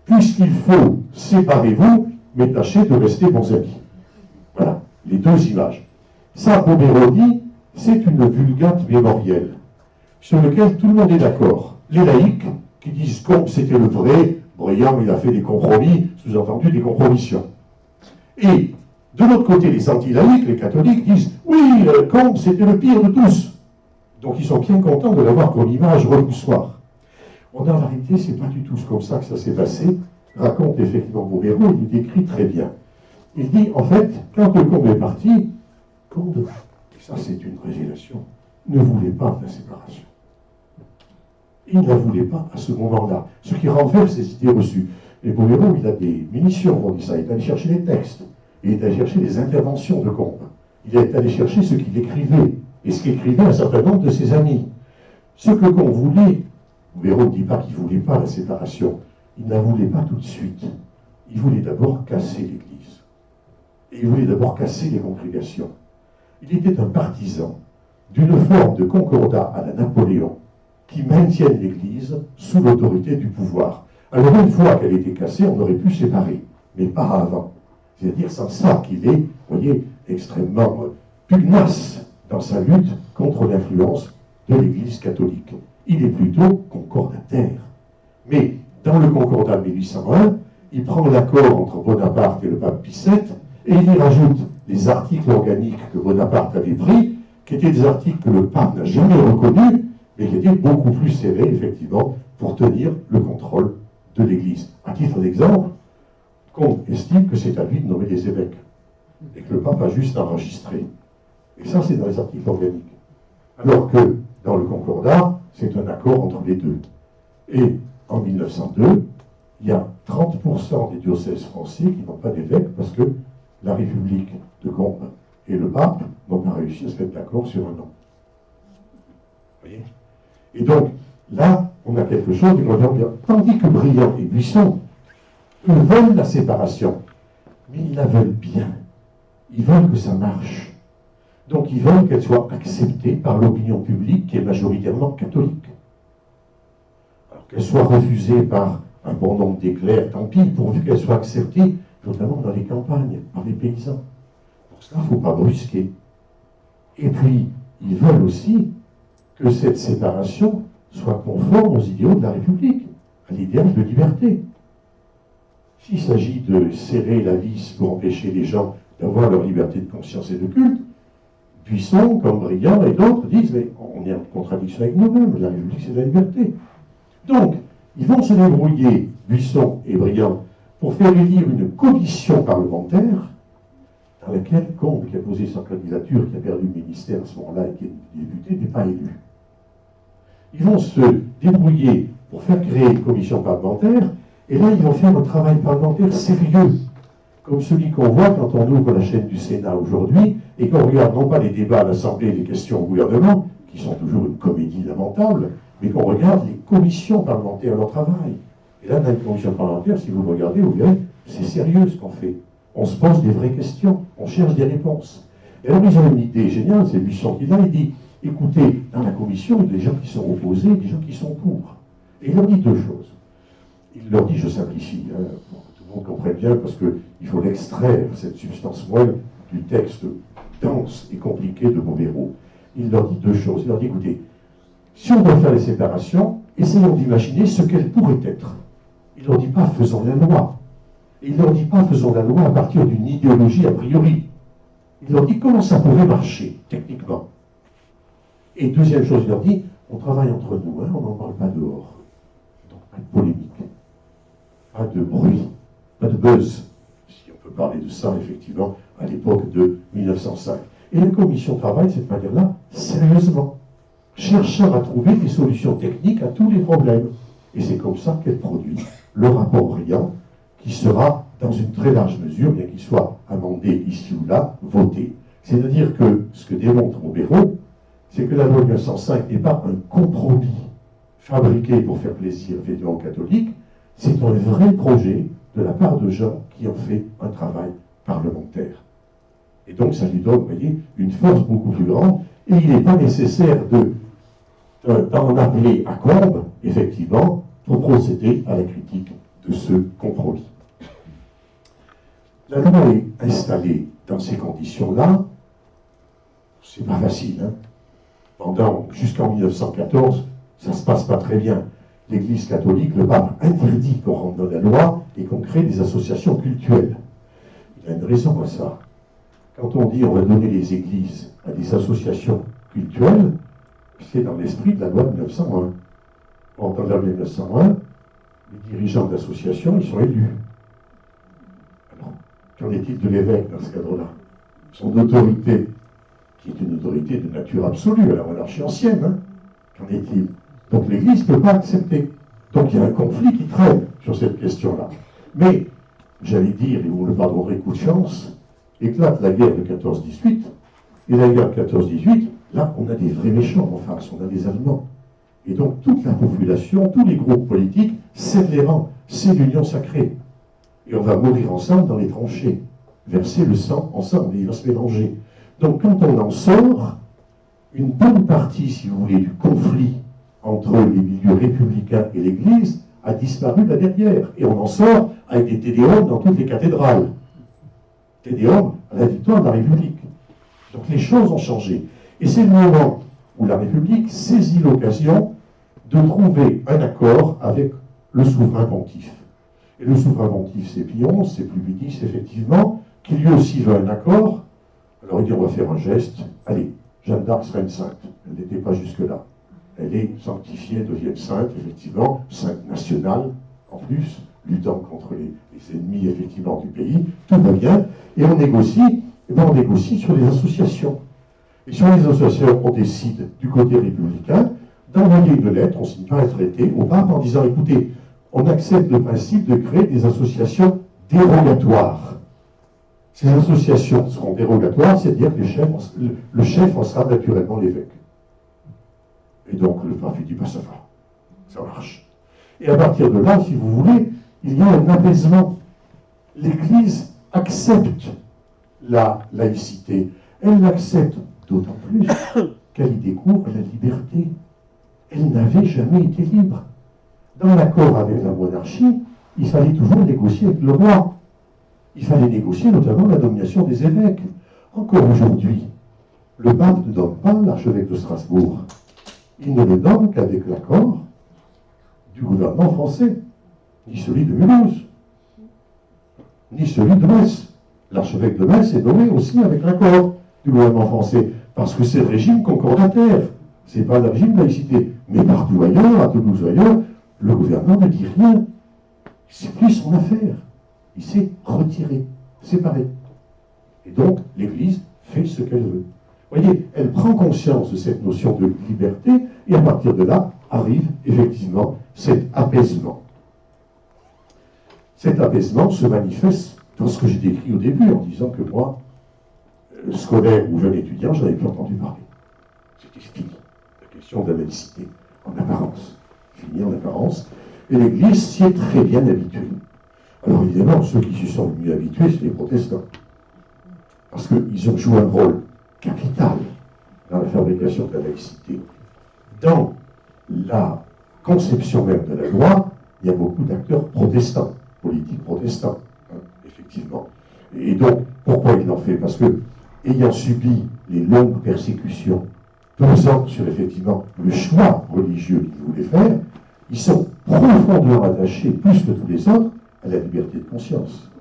puisqu'il faut, séparez-vous, mais tâchez de rester bons amis. Voilà, les deux images. Ça, pour Béraud dit, c'est une vulgate mémorielle, sur laquelle tout le monde est d'accord. Les laïcs, qui disent Combes c'était le vrai, Briand il a fait des compromis, sous-entendu des compromissions. Et de l'autre côté, les anti-laïcs, les catholiques, disent oui, Combes c'était le pire de tous. Donc ils sont bien contents de l'avoir comme image repoussoir. En réalité, c'est pas du tout comme ça que ça s'est passé. raconte effectivement Bouguereau, il décrit très bien. Il dit, en fait, quand Combes est parti, Combes, et ça c'est une révélation, ne voulait pas de la séparation. Il ne la voulait pas à ce moment-là, ce qui renverse ses idées reçues. Et Bouguereau, il a des munitions, on dit ça, il est allé chercher les textes, il est allé chercher les interventions de Combes, il est allé chercher ce qu'il écrivait, et ce qu'écrivaient un certain nombre de ses amis. Ce que Combes voulait, Bouguereau ne dit pas qu'il ne voulait pas la séparation, il ne la voulait pas tout de suite. Il voulait d'abord casser l'Église. Et il voulait d'abord casser les congrégations. Il était un partisan d'une forme de concordat à la Napoléon qui maintienne l'Église sous l'autorité du pouvoir. Alors une fois qu'elle était cassée, on aurait pu séparer, mais pas avant. C'est-à-dire sans ça qu'il est, vous voyez, extrêmement pugnace dans sa lutte contre l'influence de l'Église catholique. Il est plutôt concordataire. Mais dans le concordat de 1801, il prend l'accord entre Bonaparte et le pape Pie VII, et il y rajoute les articles organiques que Bonaparte avait pris, qui étaient des articles que le pape n'a jamais reconnus, mais qui étaient beaucoup plus serrés, effectivement, pour tenir le contrôle de l'Église. À titre d'exemple, Combes estime que c'est à lui de nommer les évêques, et que le pape a juste enregistré. Et ça, c'est dans les articles organiques. Alors que, dans le concordat, c'est un accord entre les deux. Et en 1902, il y a 30% des diocèses français qui n'ont pas d'évêque parce que la République de Combes et le pape n'ont pas réussi à se mettre d'accord sur un nom. Vous voyez? Et donc, là, on a quelque chose qui revient bien. Tandis que Briand et Buisson, eux veulent la séparation, mais ils la veulent bien. Ils veulent que ça marche. Donc, ils veulent qu'elle soit acceptée par l'opinion publique qui est majoritairement catholique. Alors qu'elle soit refusée par un bon nombre d'éclairs, tant pis, pourvu qu'elle soit acceptée, notamment dans les campagnes, par les paysans. Pour cela, il ne faut pas brusquer. Et puis, ils veulent aussi que cette séparation soit conforme aux idéaux de la République, à l'idéal de liberté. S'il s'agit de serrer la vis pour empêcher les gens d'avoir leur liberté de conscience et de culte, Buisson, comme Briand et d'autres disent, mais on est en contradiction avec nous-mêmes, la République c'est la liberté. Donc, ils vont se débrouiller, Buisson et Briand, pour faire élire une commission parlementaire dans laquelle Combes, qui a posé sa candidature, qui a perdu le ministère à ce moment-là et qui est député, n'est pas élu. Ils vont se débrouiller pour faire créer une commission parlementaire, et là, ils vont faire un travail parlementaire sérieux, comme celui qu'on voit quand on ouvre la chaîne du Sénat aujourd'hui, et qu'on regarde non pas les débats à l'Assemblée et les questions au gouvernement, qui sont toujours une comédie lamentable, mais qu'on regarde les commissions parlementaires, leur travail. Et là, dans une commission parlementaire, si vous le regardez, vous verrez, c'est sérieux ce qu'on fait. On se pose des vraies questions, on cherche des réponses. Et alors, ils ont une idée géniale, c'est Buisson qui l'a, il dit, écoutez, dans la commission, il y a des gens qui sont opposés, des gens qui sont pour. Et il leur dit deux choses. Il leur dit, je simplifie, pour que tout le monde comprenne bien, parce qu'il faut l'extraire, cette substance moelle, du texte dense et compliqué de Bouguereau. Il leur dit deux choses. Il leur dit, écoutez, si on doit faire les séparations, essayons d'imaginer ce qu'elles pourraient être. Il ne leur dit pas, faisons la loi. Et il ne leur dit pas, faisons la loi à partir d'une idéologie a priori. Il leur dit comment ça pourrait marcher, techniquement. Et deuxième chose, il leur dit, on travaille entre nous, on n'en parle pas dehors. Donc pas de polémique, pas de bruit, pas de buzz, si on peut parler de ça, effectivement, à l'époque de 1905. Et la commission travaille de cette manière-là, sérieusement, cherchant à trouver des solutions techniques à tous les problèmes. Et c'est comme ça qu'elle produit le rapport Briand, qui sera, dans une très large mesure, bien qu'il soit amendé ici ou là, voté. C'est-à-dire que ce que démontre Bouguereau, c'est que la loi de 1905 n'est pas un compromis fabriqué pour faire plaisir aux catholiques, c'est un vrai projet de la part de gens qui ont fait un travail parlementaire. Et donc ça lui donne, vous voyez, une force beaucoup plus grande, et il n'est pas nécessaire d'en appeler à Combes, effectivement, pour procéder à la critique de ce compromis. La loi est installée dans ces conditions-là, c'est pas facile, jusqu'en 1914, ça se passe pas très bien. L'Église catholique, le pape interdit qu'on rentre dans la loi et qu'on crée des associations cultuelles. Il y a une raison à ça. Quand on dit on va donner les églises à des associations cultuelles, c'est dans l'esprit de la loi de 1901. Or, dans la loi de 1901, Les dirigeants d'associations, ils sont élus. Alors, qu'en est-il de l'évêque dans ce cadre-là? Son autorité, qui est une autorité de nature absolue à la monarchie ancienne, hein, qu'en est-il? Donc l'Église ne peut pas accepter. Donc il y a un conflit qui traîne sur cette question-là. Mais, j'allais dire, et vous me le pardonnerez, coup de chance, éclate la guerre de 14-18, et la guerre de 14-18, là, on a des vrais méchants en face, on a des Allemands. Et donc toute la population, tous les groupes politiques cèdent les rangs, c'est l'union sacrée. Et on va mourir ensemble dans les tranchées, verser le sang ensemble, et il va se mélanger. Donc quand on en sort, une bonne partie, si vous voulez, du conflit entre les milieux républicains et l'Église a disparu là derrière. Et on en sort avec des tédéums dans toutes les cathédrales. Tédéum à la victoire de la République. Donc les choses ont changé. Et c'est le moment où la République saisit l'occasion de trouver un accord avec le souverain pontife. Et le souverain pontife, c'est Pie XI, c'est Pluvidis, effectivement, qui lui aussi veut un accord. Alors il dit, on va faire un geste. Allez, Jeanne d'Arc sera une sainte. Elle n'était pas jusque-là. Elle est sanctifiée, devient sainte, effectivement, sainte nationale, en plus, luttant contre les ennemis, effectivement, du pays. Tout va bien. Et on négocie, on négocie sur les associations. Et sur les associations, on décide, du côté républicain, d'envoyer une lettre, on ne signe pas un traité, au pape en disant, écoutez, on accepte le principe de créer des associations dérogatoires. Ces associations seront dérogatoires, c'est-à-dire que le chef en sera naturellement l'évêque. Et donc le pape dit, ça va, ça marche. Et à partir de là, si vous voulez, il y a un apaisement. L'Église accepte la laïcité. Elle l'accepte d'autant plus qu'elle y découvre la liberté. Elle n'avait jamais été libre. Dans l'accord avec la monarchie, il fallait toujours négocier avec le roi. Il fallait négocier notamment la nomination des évêques. Encore aujourd'hui, le pape ne donne pas l'archevêque de Strasbourg. Il ne le donne qu'avec l'accord du gouvernement français, ni celui de Mulhouse, ni celui de Metz. L'archevêque de Metz est nommé aussi avec l'accord du gouvernement français, parce que c'est le régime concordataire, c'est pas le régime de laïcité. Mais partout ailleurs, à Toulouse ou ailleurs, le gouvernement ne dit rien. C'est plus son affaire. Il s'est retiré, séparé. Et donc, l'Église fait ce qu'elle veut. Vous voyez, elle prend conscience de cette notion de liberté, et à partir de là, arrive effectivement cet apaisement. Cet apaisement se manifeste dans ce que j'ai décrit au début, en disant que moi, scolaire ou jeune étudiant, je n'avais plus entendu parler. C'était fini. La question de la laïcité, en apparence. Fini en apparence. Et l'Église s'y est très bien habituée. Alors évidemment, ceux qui s'y sont le mieux habitués, c'est les protestants. Parce qu'ils ont joué un rôle capital dans la fabrication de la laïcité. Dans la conception même de la loi, il y a beaucoup d'acteurs protestants, politiques protestants, hein, effectivement. Et donc, pourquoi ils l'ont fait? Parce que, ayant subi les longues persécutions, pesant sur effectivement le choix religieux qu'ils voulaient faire, ils sont profondément attachés, plus que tous les autres, à la liberté de conscience.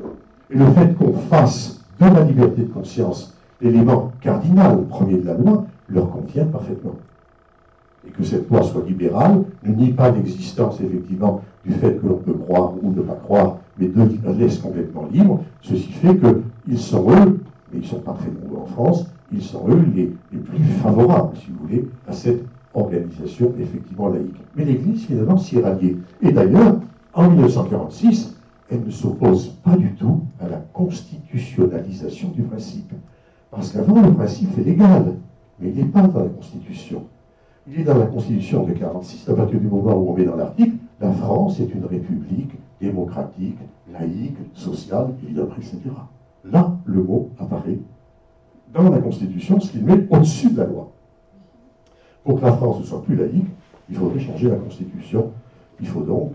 Et le fait qu'on fasse de la liberté de conscience l'élément cardinal, premier de la loi, leur convient parfaitement. Et que cette loi soit libérale ne nie pas l'existence, effectivement, du fait que l'on peut croire ou ne pas croire, mais la laisse complètement libre. Ceci fait qu'ils sont eux, mais ils ne sont pas très nombreux en France, ils sont eux les plus favorables, si vous voulez, à cette organisation effectivement laïque. Mais l'Église, finalement, s'y est ralliée. Et d'ailleurs, en 1946, elle ne s'oppose pas du tout à la constitutionnalisation du principe. Parce qu'avant, le principe est légal, mais il n'est pas dans la Constitution. Il est dans la Constitution de 1946, à partir du moment où on met dans l'article, la France est une république démocratique, laïque, sociale, évidemment, etc. Là, le mot apparaît dans la Constitution, ce qu'il met au-dessus de la loi. Pour que la France ne soit plus laïque, il faudrait changer la Constitution. Il faut donc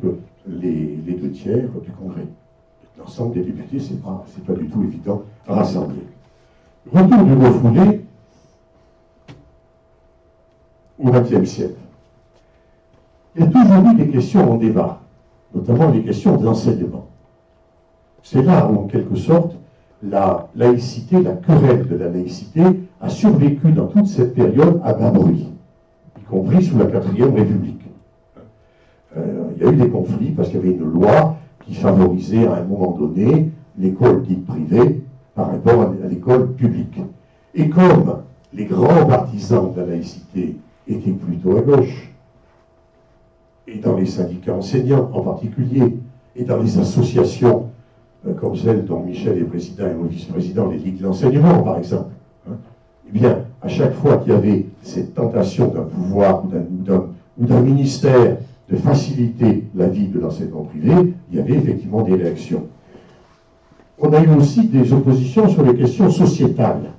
les 2 tiers du Congrès. L'ensemble des députés, c'est pas du tout évident à rassembler. Retour du refoulé au XXe siècle. Il y a toujours eu des questions en débat, notamment les questions d'enseignement. C'est là où, en quelque sorte, la laïcité, la querelle de la laïcité, a survécu dans toute cette période à bas bruit, y compris sous la 4e République. Il il y a eu des conflits parce qu'il y avait une loi qui favorisait à un moment donné l'école dite privée par rapport à l'école publique. Et comme les grands partisans de la laïcité étaient plutôt à gauche, et dans les syndicats enseignants en particulier, et dans les associations comme celle dont Michel est président et moi vice-président, les ligues d'enseignement par exemple, hein, eh bien, à chaque fois qu'il y avait cette tentation d'un pouvoir ou d'un ministère de faciliter la vie de l'enseignement privé, il y avait effectivement des réactions. On a eu aussi des oppositions sur les questions sociétales.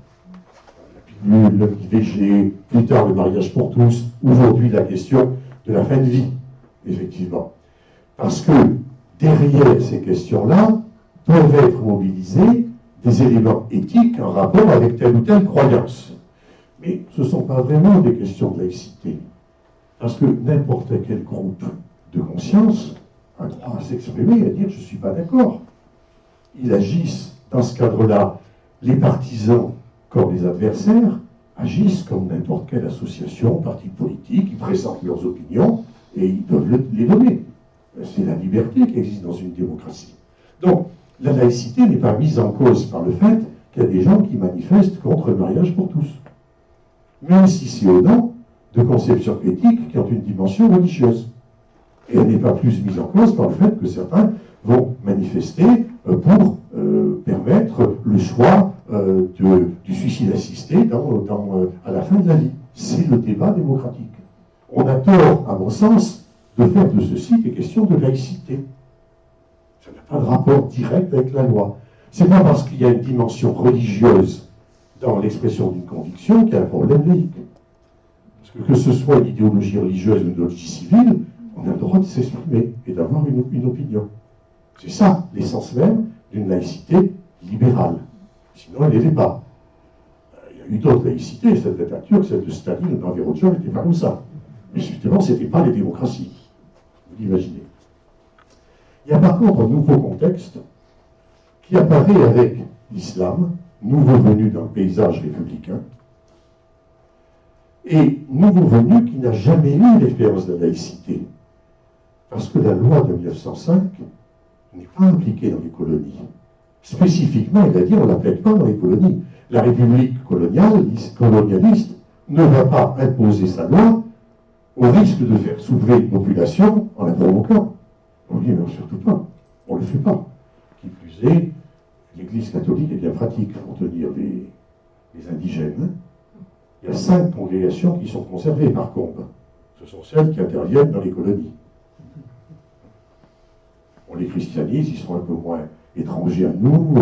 La pilule, l'IVG, plus tard le mariage pour tous, aujourd'hui la question de la fin de vie, effectivement. Parce que derrière ces questions-là peuvent être mobilisés des éléments éthiques en rapport avec telle ou telle croyance. Mais ce ne sont pas vraiment des questions de laïcité. Parce que n'importe quel groupe de conscience a droit à s'exprimer et à dire « je ne suis pas d'accord ». Ils agissent dans ce cadre-là. Les partisans, comme les adversaires, agissent comme n'importe quelle association, parti politique, ils présentent leurs opinions et ils peuvent les donner. C'est la liberté qui existe dans une démocratie. Donc, la laïcité n'est pas mise en cause par le fait qu'il y a des gens qui manifestent contre le mariage pour tous. Même si c'est au nom de conceptions éthiques qui ont une dimension religieuse. Et elle n'est pas plus mise en cause par le fait que certains vont manifester pour permettre le choix du suicide assisté à la fin de la vie. C'est le débat démocratique. On a tort, à mon sens, de faire de ceci des questions de laïcité. Ça n'a pas de rapport direct avec la loi. C'est pas parce qu'il y a une dimension religieuse dans l'expression d'une conviction qu'il y a un problème laïque. Parce que ce soit une idéologie religieuse ou une idéologie civile, on a le droit de s'exprimer et d'avoir une opinion. C'est ça l'essence même d'une laïcité libérale. Sinon, elle n'est pas. Il y a eu d'autres laïcités, celle de la Turque, celle de Staline ou d'Anverotchov n'était pas comme ça. Mais justement, ce n'était pas les démocraties. Vous l'imaginez. Il y a par contre un nouveau contexte qui apparaît avec l'islam, nouveau venu dans le paysage républicain, et nouveau venu qui n'a jamais eu l'expérience de la laïcité. Parce que la loi de 1905 n'est pas impliquée dans les colonies. Spécifiquement, il a dit on ne l'applique pas dans les colonies. La République colonialiste ne va pas imposer sa loi au risque de faire soulever une population en la provoquant. On dit non, surtout pas, on ne le fait pas. Qui plus est, l'Église catholique est bien pratique pour tenir les indigènes. Il y a 5 congrégations qui sont conservées par contre. Ce sont celles qui interviennent dans les colonies. On les christianise, ils sont un peu moins étrangers à nous,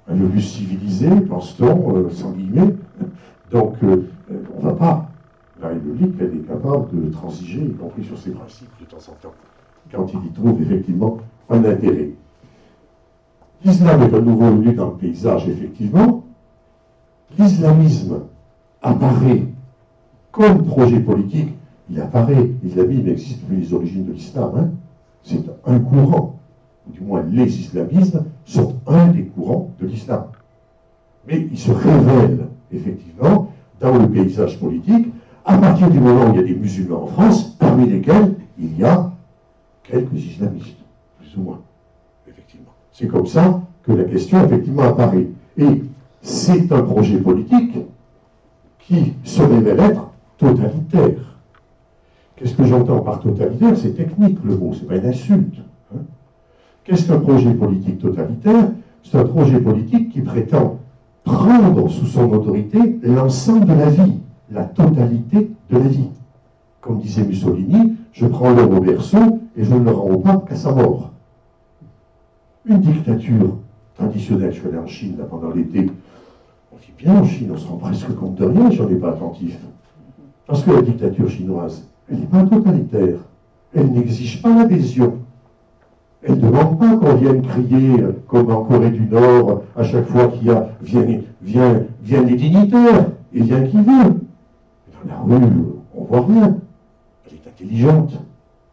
un peu plus civilisés, pense-t-on, sans guillemets. Donc, on ne va pas. La République, elle est capable de transiger, y compris sur ses principes de temps en temps, quand il y trouve effectivement un intérêt. L'islam est à nouveau venu dans le paysage, effectivement. L'islamisme apparaît comme projet politique. Il apparaît, l'islamisme existe depuis les origines de l'islam. Hein. C'est un courant, ou du moins les islamismes sont un des courants de l'islam. Mais il se révèle, effectivement, dans le paysage politique, à partir du moment où il y a des musulmans en France, parmi lesquels il y a quelques islamistes, plus ou moins, effectivement. C'est comme ça que la question, effectivement, apparaît. Et c'est un projet politique qui se révèle être totalitaire. Qu'est-ce que j'entends par totalitaire? C'est technique, le mot, c'est pas une insulte. Hein. Qu'est-ce qu'un projet politique totalitaire? C'est un projet politique qui prétend prendre sous son autorité l'ensemble de la vie, la totalité de la vie. Comme disait Mussolini, je prends l'homme au berceau et je ne le rends au pape qu'à sa mort. Une dictature traditionnelle, je suis allé en Chine là, pendant l'été, on dit bien en Chine, on se rend presque compte de rien si on n'est pas attentif. Parce que la dictature chinoise, elle n'est pas totalitaire, elle n'exige pas l'adhésion. Elle ne demande pas qu'on vienne crier, comme en Corée du Nord, à chaque fois qu'il y a viennent les dignitaires, et vient qui veut. Dans la rue, on voit rien. Elle est intelligente.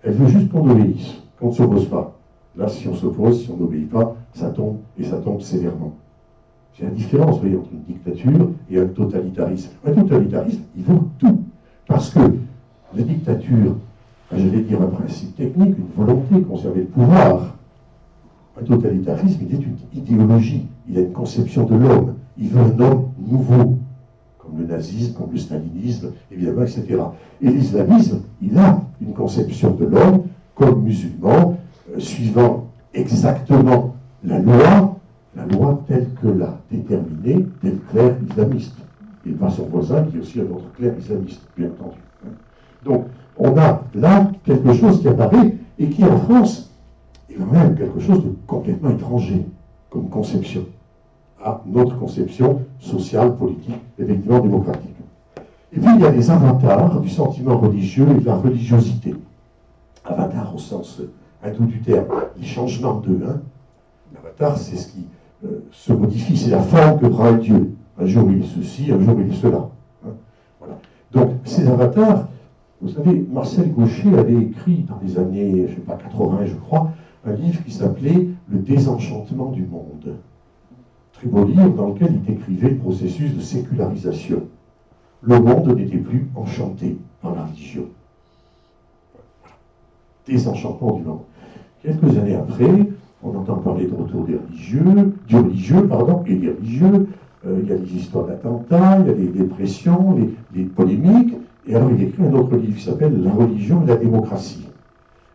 Elle veut juste qu'on obéisse, qu'on ne s'oppose pas. Là, si on s'oppose, si on n'obéit pas, ça tombe, et ça tombe sévèrement. C'est la différence, vous voyez, entre une dictature et un totalitarisme. Un totalitarisme, il vaut tout. Parce que la dictature j'allais dire un principe technique, une volonté de conserver le pouvoir. Un totalitarisme, il est une idéologie, il a une conception de l'homme, il veut un homme nouveau, comme le nazisme, comme le stalinisme, évidemment, etc. Et l'islamisme, il a une conception de l'homme comme musulman, suivant exactement la loi telle que l'a déterminée tel clerc islamiste. Et pas son voisin qui est aussi un autre clerc islamiste, bien entendu. Donc, on a là quelque chose qui apparaît et qui, en France, est quand même quelque chose de complètement étranger comme conception à notre conception sociale, politique, effectivement démocratique. Et puis, il y a des avatars du sentiment religieux et de la religiosité. Avatar au sens hindou du terme, les changements d'eux. L'avatar, c'est ce qui se modifie, c'est la forme que prend Dieu. Un jour il est ceci, un jour il est cela. Voilà. Donc ces avatars, vous savez, Marcel Gauchet avait écrit dans les années, je ne sais pas, 80 je crois, un livre qui s'appelait Le désenchantement du monde. Très beau livre dans lequel il décrivait le processus de sécularisation. Le monde n'était plus enchanté par la religion. Voilà. Désenchantement du monde. Quelques années après, on entend parler de retour des religieux, et des religieux. Il y a des histoires d'attentats, il y a des dépressions, des polémiques. Et alors il écrit un autre livre qui s'appelle La religion et la démocratie.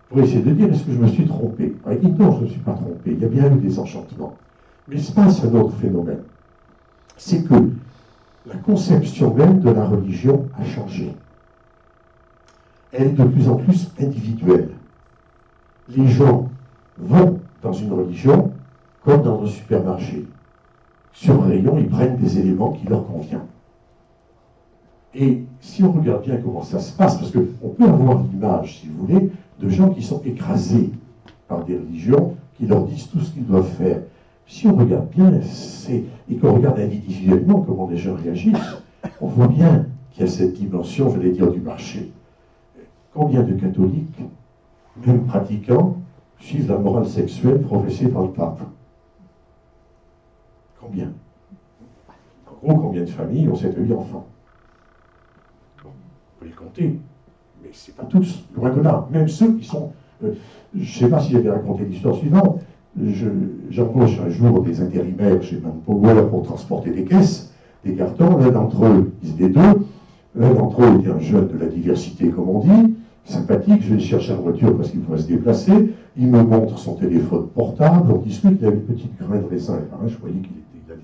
Pour essayer de dire, est-ce que je me suis trompé? Il dit non, je ne me suis pas trompé. Il y a bien eu des enchantements. Mais il se passe un autre phénomène. C'est que la conception même de la religion a changé. Elle est de plus en plus individuelle. Les gens vont dans une religion comme dans un supermarché. Sur un rayon, ils prennent des éléments qui leur conviennent. Et si on regarde bien comment ça se passe, parce qu'on peut avoir l'image, si vous voulez, de gens qui sont écrasés par des religions qui leur disent tout ce qu'ils doivent faire. Si on regarde bien, et qu'on regarde individuellement comment les gens réagissent, on voit bien qu'il y a cette dimension, j'allais dire, du marché. Combien de catholiques, même pratiquants, suivent la morale sexuelle professée par le pape? Combien? En gros, combien de familles ont 7 ou 8 enfants? Bon, on peut les compter, mais c'est pas tous, loin de là. Même ceux qui sont... je ne sais pas si j'avais raconté l'histoire suivante. J'embauche un jour des intérimaires chez Manpower pour transporter des caisses, des cartons. L'un d'entre eux, ils étaient deux. L'un d'entre eux était un jeune de la diversité, comme on dit, sympathique. Je vais le chercher en voiture parce qu'il pourrait se déplacer. Il me montre son téléphone portable. On discute. Il avait une petite graine de raisin. Je voyais qu'il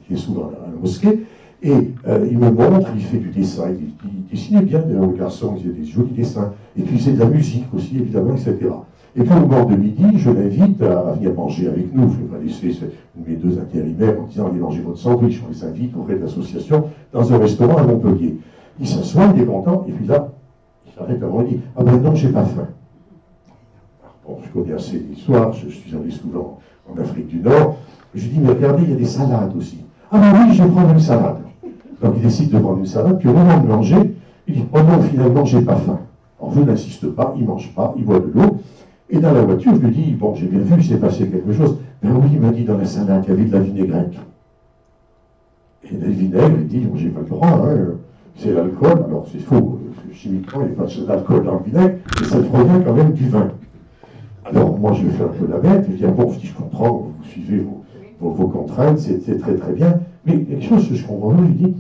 était souvent à la mosquée. Et il me montre, il fait du dessin. Il dessinait bien, le garçon, il faisait des jolis dessins. Et puis il faisait de la musique aussi, évidemment, etc. Et puis au moment de midi, je l'invite à venir manger avec nous. Je ne vais pas laisser mes deux intérimaires en disant allez manger votre sandwich. On les invite auprès de l'association dans un restaurant à Montpellier. Il s'assoit, il est content, et puis là, il s'arrête avant et dit ah ben non, j'ai pas faim. Bon, je connais assez l'histoire, je suis allé souvent en Afrique du Nord. Je lui dis mais regardez, il y a des salades aussi. Ah ben oui, je vais prendre une salade. Donc il décide de prendre une salade, puis au moment de manger, il dit oh non, finalement, j'ai pas faim. Alors je n'insiste pas, il mange pas, il boit de l'eau. Et dans la voiture, je lui dis, bon, j'ai bien vu, il s'est passé quelque chose. Ben oui, il m'a dit dans la salade, il y avait de la vinaigrette. Et le vinaigre, il dit, bon, j'ai pas le droit, c'est l'alcool. Alors c'est faux, chimiquement, il n'y a pas d'alcool dans le vinaigre, mais ça provient quand même du vin. Alors moi, je fais un peu la bête, je dis, ah bon, je comprends, vous suivez vos contraintes, c'est très très bien. Mais quelque chose que je comprends, je lui dis,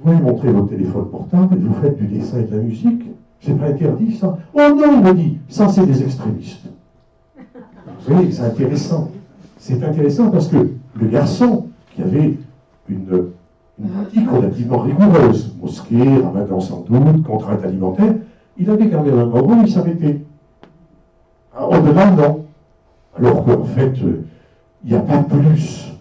vous m'avez montré votre téléphone portable, vous faites du dessin et de la musique. C'est pas interdit, ça? Oh non, il m'a dit, ça c'est des extrémistes. Vous voyez, c'est intéressant. C'est intéressant parce que le garçon, qui avait une pratique relativement rigoureuse, mosquée, ramadan sans doute, contrainte alimentaire, il avait quand même un moment où il s'arrêtait. Au-delà, non. Alors qu'en fait, il n'y a pas plus.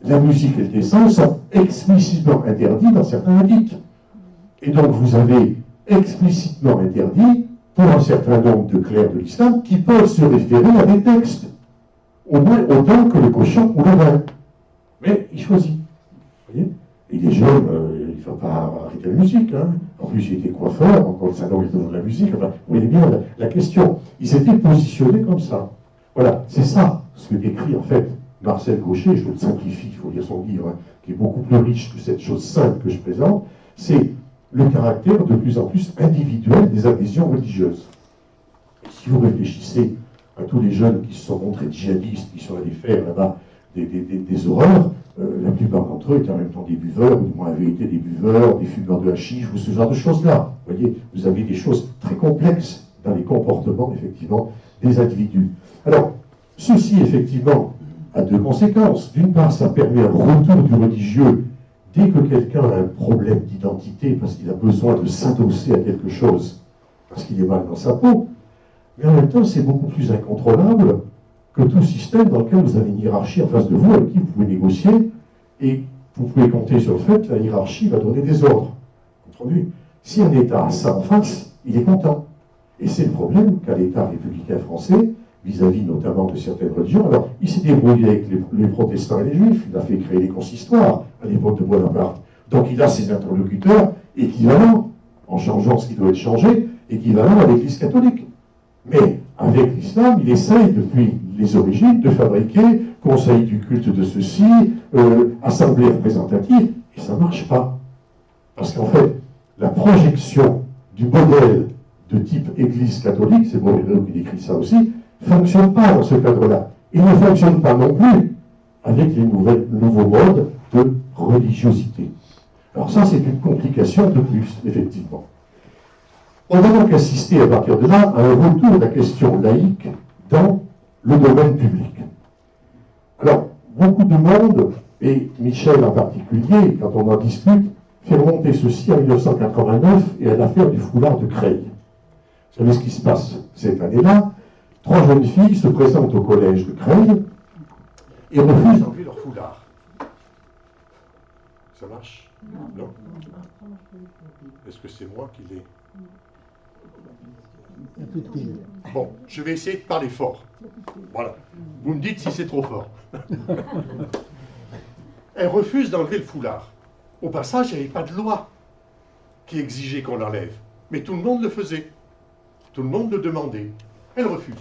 La musique et le dessin sont explicitement interdits dans certains hadiths. Et donc vous avez explicitement interdit pour un certain nombre de clercs de l'islam qui peuvent se référer à des textes, au moins autant que le cochon ou le vin. Mais il choisit. Vous voyez? Et les jeunes, il ne faut pas arrêter la musique. En plus, il était coiffeur, encore le salon, il de la musique. Enfin, vous voyez bien la question. Il s'était positionné comme ça. Voilà, c'est ça ce que décrit en fait Marcel Gauchet. Je le simplifie, il faut lire son livre, qui est beaucoup plus riche que cette chose simple que je présente. C'est le caractère de plus en plus individuel des adhésions religieuses. Si vous réfléchissez à tous les jeunes qui se sont montrés djihadistes, qui sont allés faire là-bas des horreurs, la plupart d'entre eux étaient en même temps des buveurs, ou du moins avaient été des buveurs, des fumeurs de hashish, ou ce genre de choses-là. Vous voyez, vous avez des choses très complexes dans les comportements, effectivement, des individus. Alors, ceci, effectivement, a deux conséquences. D'une part, ça permet un retour du religieux dès que quelqu'un a un problème d'identité, parce qu'il a besoin de s'adosser à quelque chose, parce qu'il est mal dans sa peau. Mais en même temps, c'est beaucoup plus incontrôlable que tout système dans lequel vous avez une hiérarchie en face de vous, avec qui vous pouvez négocier, et vous pouvez compter sur le fait que la hiérarchie va donner des ordres. Comprenez ? Si un État a ça en face, il est content. Et c'est le problème qu'a l'État républicain français, vis-à-vis notamment de certaines religions. Alors, il s'est débrouillé avec les protestants et les juifs, il a fait créer les consistoires à l'époque de Bonaparte. Donc il a ses interlocuteurs équivalents, en changeant ce qui doit être changé, équivalents à l'Église catholique. Mais avec l'islam, il essaye depuis les origines de fabriquer conseil du culte de ceci, assemblée représentative, et ça ne marche pas. Parce qu'en fait, la projection du modèle de type Église catholique, c'est Moreno qui décrit ça aussi, ne fonctionne pas dans ce cadre-là. Il ne fonctionne pas non plus avec les nouveaux modes de religiosité. Alors ça, c'est une complication de plus, effectivement. On va donc assister à partir de là à un retour de la question laïque dans le domaine public. Alors, beaucoup de monde, et Michel en particulier, quand on en discute, fait remonter ceci en 1989 et à l'affaire du foulard de Creil. Vous savez ce qui se passe cette année-là? 3 jeunes filles se présentent au collège de Creil et refusent d'enlever leur foulard. Ça marche? Non. Est-ce que c'est moi qui l'ai? Bon, je vais essayer de parler fort. Voilà. Vous me dites si c'est trop fort. Elles refusent d'enlever le foulard. Au passage, il n'y avait pas de loi qui exigeait qu'on l'enlève. Mais tout le monde le faisait. Tout le monde le demandait. Elles refusent.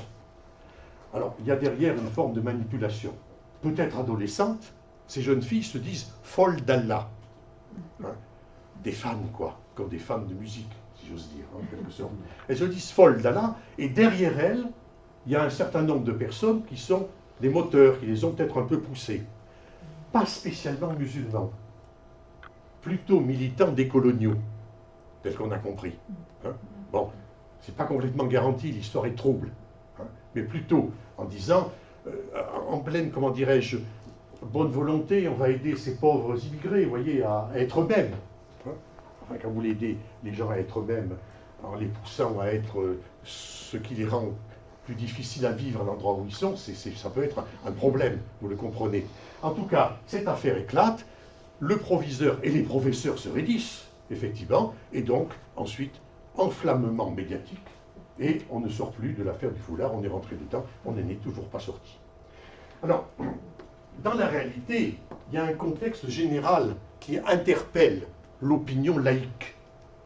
Alors, il y a derrière une forme de manipulation. Peut-être adolescente, ces jeunes filles se disent folles d'Allah. Hein? Des femmes, quoi, comme des femmes de musique, si j'ose dire, en quelque sorte. Elles se disent folles d'Allah, et derrière elles, il y a un certain nombre de personnes qui sont des moteurs, qui les ont peut-être un peu poussées. Pas spécialement musulmans, plutôt militants décoloniaux, tel qu'on a compris. Hein? Bon, c'est pas complètement garanti, l'histoire est trouble. Hein? Mais plutôt en disant, en pleine, comment dirais-je, bonne volonté, on va aider ces pauvres immigrés, vous voyez, à être eux-mêmes. Hein? Enfin, quand vous voulez aider les gens à être eux-mêmes, en les poussant à être ce qui les rend plus difficiles à vivre à l'endroit où ils sont, ça peut être un problème, vous le comprenez. En tout cas, cette affaire éclate, le proviseur et les professeurs se raidissent, effectivement, et donc, ensuite, enflammement médiatique, et on ne sort plus de l'affaire du foulard, on est rentré dedans, on n'en est toujours pas sorti. Alors, dans la réalité, il y a un contexte général qui interpelle l'opinion laïque,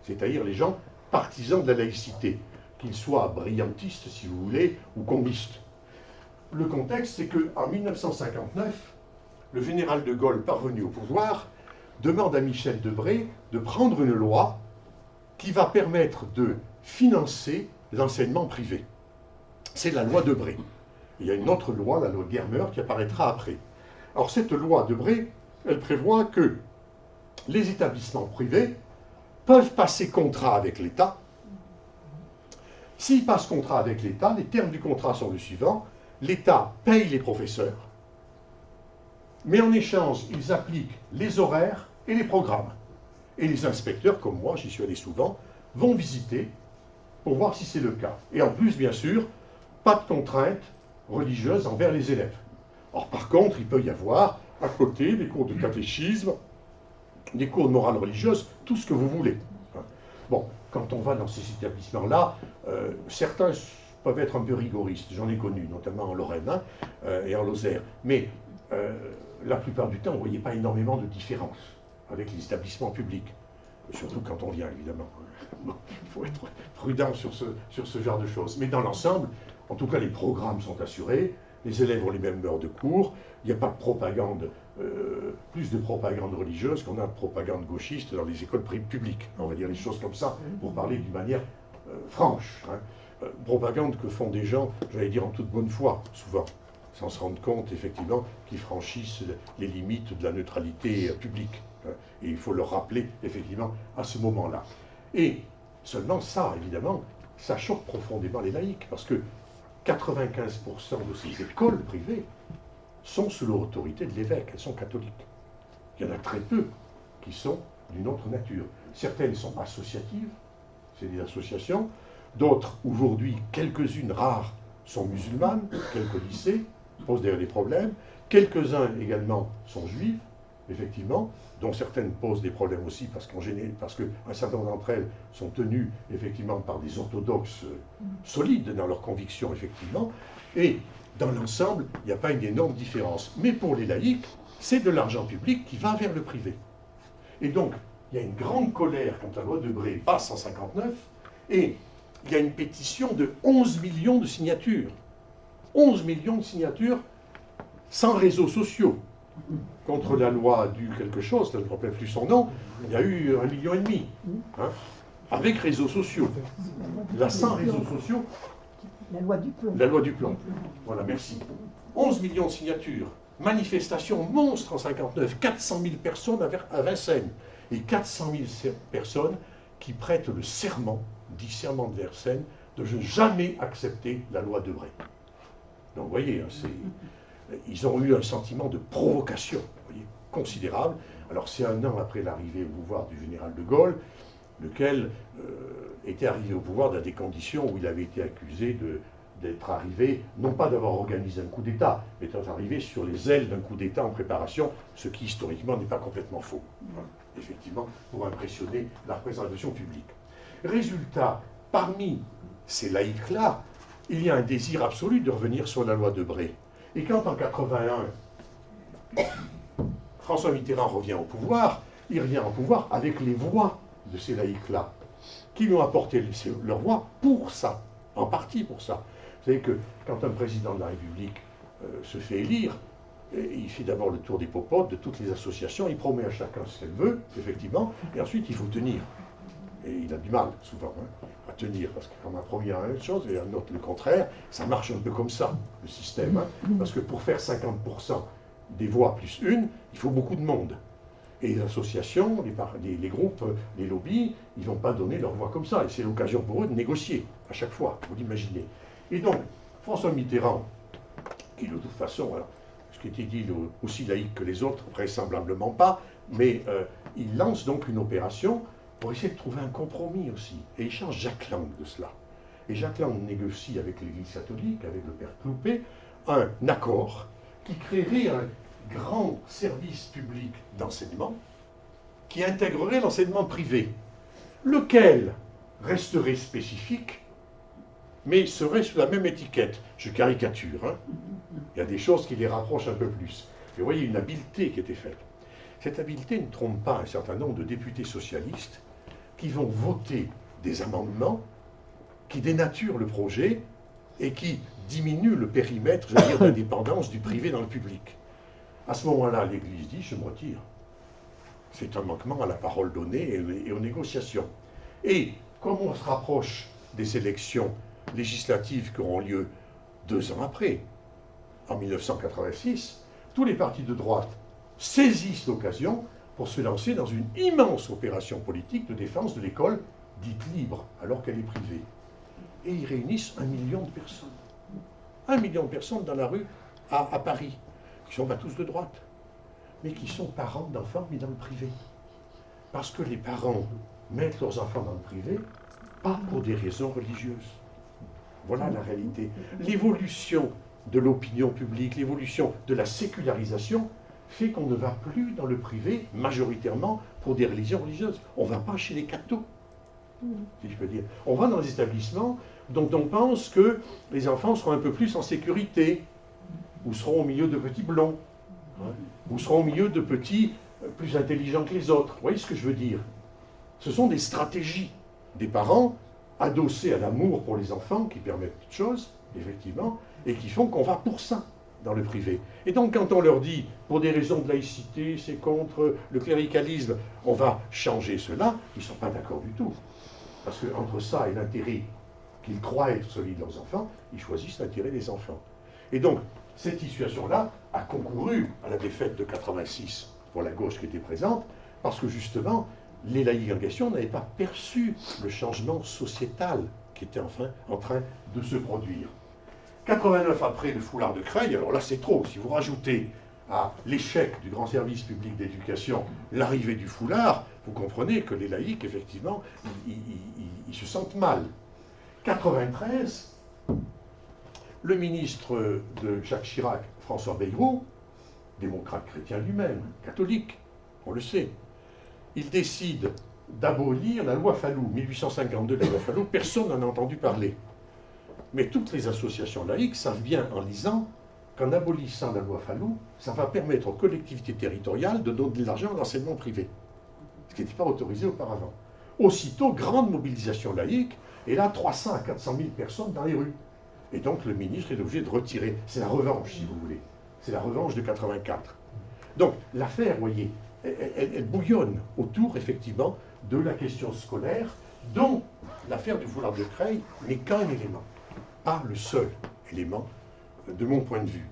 c'est-à-dire les gens partisans de la laïcité, qu'ils soient brillantistes, si vous voulez, ou combistes. Le contexte, c'est qu'en 1959, le général de Gaulle, parvenu au pouvoir, demande à Michel Debré de prendre une loi qui va permettre de financer l'enseignement privé. C'est la loi Debré. Il y a une autre loi, la loi Germer, qui apparaîtra après. Alors cette loi Debré, elle prévoit que les établissements privés peuvent passer contrat avec l'État. S'ils passent contrat avec l'État, les termes du contrat sont les suivants. L'État paye les professeurs, mais en échange, ils appliquent les horaires et les programmes. Et les inspecteurs, comme moi, j'y suis allé souvent, vont visiter pour voir si c'est le cas. Et en plus, bien sûr, pas de contraintes religieuses envers les élèves. Or, par contre, il peut y avoir, à côté, des cours de catéchisme, des cours de morale religieuse, tout ce que vous voulez. Bon, quand on va dans ces établissements-là, certains peuvent être un peu rigoristes, j'en ai connu, notamment en Lorraine et en Lozère. Mais la plupart du temps, vous ne voyez pas énormément de différence avec les établissements publics. Surtout quand on vient, évidemment. Bon, il faut être prudent sur ce genre de choses. Mais dans l'ensemble, en tout cas, les programmes sont assurés, les élèves ont les mêmes heures de cours, il n'y a pas de propagande, plus de propagande religieuse qu'on a de propagande gauchiste dans les écoles publiques. On va dire les choses comme ça, pour parler d'une manière franche. Hein. propagande que font des gens, j'allais dire en toute bonne foi, souvent, sans se rendre compte, effectivement, qu'ils franchissent les limites de la neutralité publique. Et il faut le rappeler, effectivement, à ce moment-là. Et seulement ça, évidemment, ça choque profondément les laïcs, parce que 95% de ces écoles privées sont sous l'autorité de l'évêque, elles sont catholiques. Il y en a très peu qui sont d'une autre nature. Certaines sont associatives, c'est des associations, d'autres, aujourd'hui, quelques-unes rares, sont musulmanes, quelques lycées posent d'ailleurs des problèmes, quelques-uns également sont juifs, effectivement, dont certaines posent des problèmes aussi parce qu'un certain nombre d'entre elles sont tenues effectivement par des orthodoxes solides dans leurs convictions, effectivement, et dans l'ensemble, il n'y a pas une énorme différence. Mais pour les laïcs, c'est de l'argent public qui va vers le privé. Et donc, il y a une grande colère quand la loi Debré passe en 1959, et il y a une pétition de 11 millions de signatures. 11 millions de signatures sans réseaux sociaux. Contre la loi du quelque chose, je ne me rappelle plus son nom, il y a eu 1,5 million, hein, avec réseaux sociaux. Là, sans réseaux sociaux, la loi du plomb. La loi du plomb. Voilà, merci. 11 millions de signatures. Manifestation monstre en 1959. 400 000 personnes à Vincennes. Et 400 000 personnes qui prêtent le serment, dit serment de Vincennes, de ne jamais accepter la loi Debré. Donc, vous voyez, hein, ils ont eu un sentiment de provocation, vous voyez, considérable. Alors, c'est un an après l'arrivée au pouvoir du général de Gaulle, lequel était arrivé au pouvoir dans des conditions où il avait été accusé d'être arrivé, non pas d'avoir organisé un coup d'État, mais d'être arrivé sur les ailes d'un coup d'État en préparation, ce qui historiquement n'est pas complètement faux, hein, effectivement, pour impressionner la représentation publique. Résultat, parmi ces laïcs-là, il y a un désir absolu de revenir sur la loi Debré. Et quand en 1981, François Mitterrand revient au pouvoir, il revient au pouvoir avec les voix de ces laïcs-là, qui lui ont apporté leur voix pour ça, en partie pour ça. Vous savez que quand un président de la République se fait élire, il fait d'abord le tour des popotes de toutes les associations, il promet à chacun ce qu'elle veut, effectivement, et ensuite il faut tenir. Et il a du mal, souvent, hein, à tenir, parce que quand on a promis une chose et un autre le contraire, ça marche un peu comme ça, le système. Hein, parce que pour faire 50% des voix plus une, il faut beaucoup de monde. Et les associations, les groupes, les lobbies, ils ne vont pas donner leur voix comme ça. Et c'est l'occasion pour eux de négocier, à chaque fois, vous l'imaginez. Et donc, François Mitterrand, qui de toute façon, alors, ce qui était dit aussi laïque que les autres, vraisemblablement pas, mais il lance donc une opération pour essayer de trouver un compromis aussi. Et il change Jacques Lang de cela. Et Jacques Lang négocie avec l'Église catholique, avec le père Cloupet, un accord qui créerait un grand service public d'enseignement qui intégrerait l'enseignement privé, lequel resterait spécifique, mais serait sous la même étiquette. Je caricature, hein. Il y a des choses qui les rapprochent un peu plus. Mais vous voyez une habileté qui était faite. Cette habileté ne trompe pas un certain nombre de députés socialistes qui vont voter des amendements qui dénaturent le projet et qui diminuent le périmètre, je veux dire, d'indépendance du privé dans le public. À ce moment-là, l'Église dit « je me retire ». C'est un manquement à la parole donnée et aux négociations. Et comme on se rapproche des élections législatives qui auront lieu 2 ans après, en 1986, tous les partis de droite saisissent l'occasion pour se lancer dans une immense opération politique de défense de l'école dite libre, alors qu'elle est privée. Et ils réunissent 1 million de personnes. 1 million de personnes dans la rue à Paris, qui ne sont pas tous de droite, mais qui sont parents d'enfants mis dans le privé. Parce que les parents mettent leurs enfants dans le privé, pas pour des raisons religieuses. Voilà la réalité. L'évolution de l'opinion publique, l'évolution de la sécularisation fait qu'on ne va plus dans le privé, majoritairement, pour des religions religieuses. On ne va pas chez les cathos, si je peux dire. On va dans des établissements dont on pense que les enfants seront un peu plus en sécurité, ou seront au milieu de petits blonds, hein, ou seront au milieu de petits plus intelligents que les autres. Vous voyez ce que je veux dire? Ce sont des stratégies des parents adossés à l'amour pour les enfants qui permettent toutes choses, effectivement, et qui font qu'on va pour ça dans le privé. Et donc quand on leur dit, pour des raisons de laïcité, c'est contre le cléricalisme, on va changer cela, ils ne sont pas d'accord du tout. Parce qu'entre ça et l'intérêt qu'ils croient être celui de leurs enfants, ils choisissent l'intérêt des enfants. Et donc, cette situation-là a concouru à la défaite de 86 pour la gauche qui était présente, parce que justement, les laïcs en question n'avaient pas perçu le changement sociétal qui était enfin en train de se produire. 89 après le foulard de Creil, alors là c'est trop, si vous rajoutez à l'échec du grand service public d'éducation l'arrivée du foulard, vous comprenez que les laïcs, effectivement, ils se sentent mal. 93, le ministre de Jacques Chirac, François Bayrou, démocrate chrétien lui-même, catholique, on le sait, il décide d'abolir la loi Fallou, 1852, la loi Fallou, personne n'en a entendu parler. Mais toutes les associations laïques savent bien, en lisant, qu'en abolissant la loi Fallou, ça va permettre aux collectivités territoriales de donner de l'argent à l'enseignement privé, ce qui n'était pas autorisé auparavant. Aussitôt, grande mobilisation laïque, et là, 300 à 400 000 personnes dans les rues. Et donc, le ministre est obligé de retirer. C'est la revanche, si vous voulez. C'est la revanche de 84. Donc, l'affaire, vous voyez, elle bouillonne autour, effectivement, de la question scolaire, dont l'affaire du foulard de Creil n'est qu'un élément, pas le seul élément, de mon point de vue.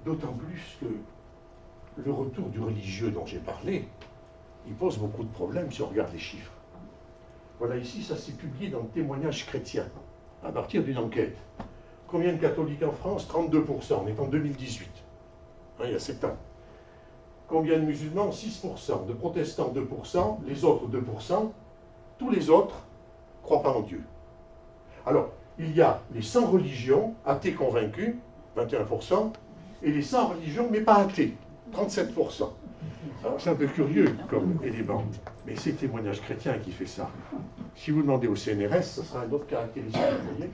D'autant plus que le retour du religieux dont j'ai parlé, il pose beaucoup de problèmes si on regarde les chiffres. Voilà, ici, ça s'est publié dans le Témoignage chrétien, à partir d'une enquête. Combien de catholiques en France? 32%, on est en 2018, hein, il y a 7 ans. Combien de musulmans? 6%, de protestants 2%, les autres 2%, tous les autres ne croient pas en Dieu. Alors, il y a les sans religion, athées convaincus, 21%, et les sans religion, mais pas athées, 37%. Alors, c'est un peu curieux comme élément, mais c'est le Témoignage chrétien qui fait ça. Si vous demandez au CNRS, ce sera une autre caractéristique, vous voyez.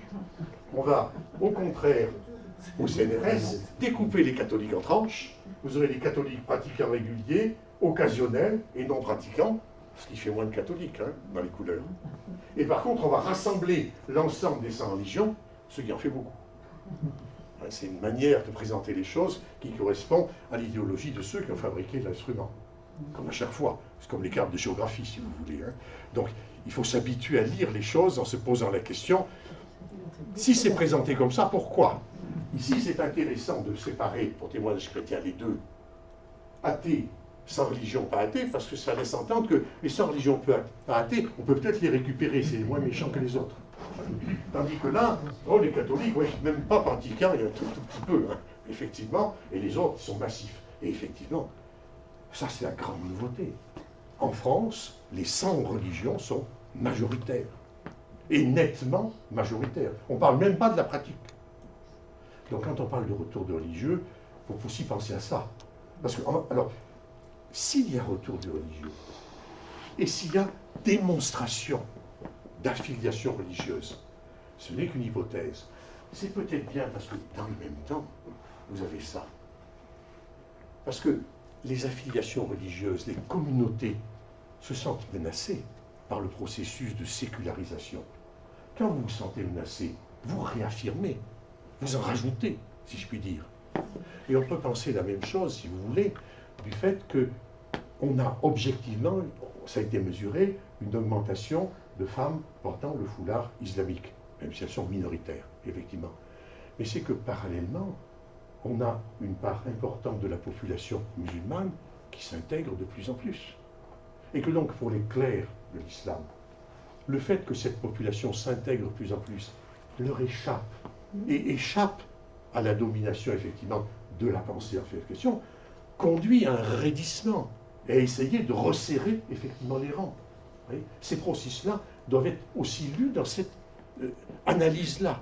On va, au contraire, au CNRS, découper les catholiques en tranches. Vous aurez les catholiques pratiquants réguliers, occasionnels et non pratiquants, ce qui fait moins de catholiques, hein, dans les couleurs. Et par contre, on va rassembler l'ensemble des sans religions, ce qui en fait beaucoup. C'est une manière de présenter les choses qui correspond à l'idéologie de ceux qui ont fabriqué l'instrument. Comme à chaque fois. C'est comme les cartes de géographie, si vous voulez. Hein. Donc, il faut s'habituer à lire les choses en se posant la question, si c'est présenté comme ça, pourquoi? Ici, c'est intéressant de séparer, pour Témoignage chrétien, les deux. Athées, sans religion, pas athées, parce que ça laisse entendre que les sans religion, pas athées, on peut peut-être les récupérer, c'est moins méchant que les autres. Tandis que là, oh, les catholiques, ouais, même pas pratiquants, il y a un tout petit peu, hein, effectivement, et les autres sont massifs. Et effectivement, ça c'est la grande nouveauté. En France, les sans religions sont majoritaires, et nettement majoritaires. On ne parle même pas de la pratique. Donc quand on parle de retour de religieux, il faut aussi penser à ça. Parce que, alors, s'il y a retour du religieux, et s'il y a démonstration d'affiliation religieuse, ce n'est qu'une hypothèse. C'est peut-être bien parce que dans le même temps, vous avez ça. Parce que les affiliations religieuses, les communautés se sentent menacées par le processus de sécularisation. Quand vous vous sentez menacé, vous réaffirmez, vous en rajoutez, si je puis dire. Et on peut penser la même chose, si vous voulez, du fait qu'on a objectivement, ça a été mesuré, une augmentation de femmes portant le foulard islamique, même si elles sont minoritaires, effectivement. Mais c'est que parallèlement, on a une part importante de la population musulmane qui s'intègre de plus en plus. Et que donc, pour les clercs de l'islam, le fait que cette population s'intègre de plus en plus leur échappe, et échappe à la domination, effectivement, de la pensée en fait question, conduit à un raidissement, et à essayer de resserrer, effectivement, les rangs. Vous voyez, ces processus-là doivent être aussi lus dans cette analyse-là.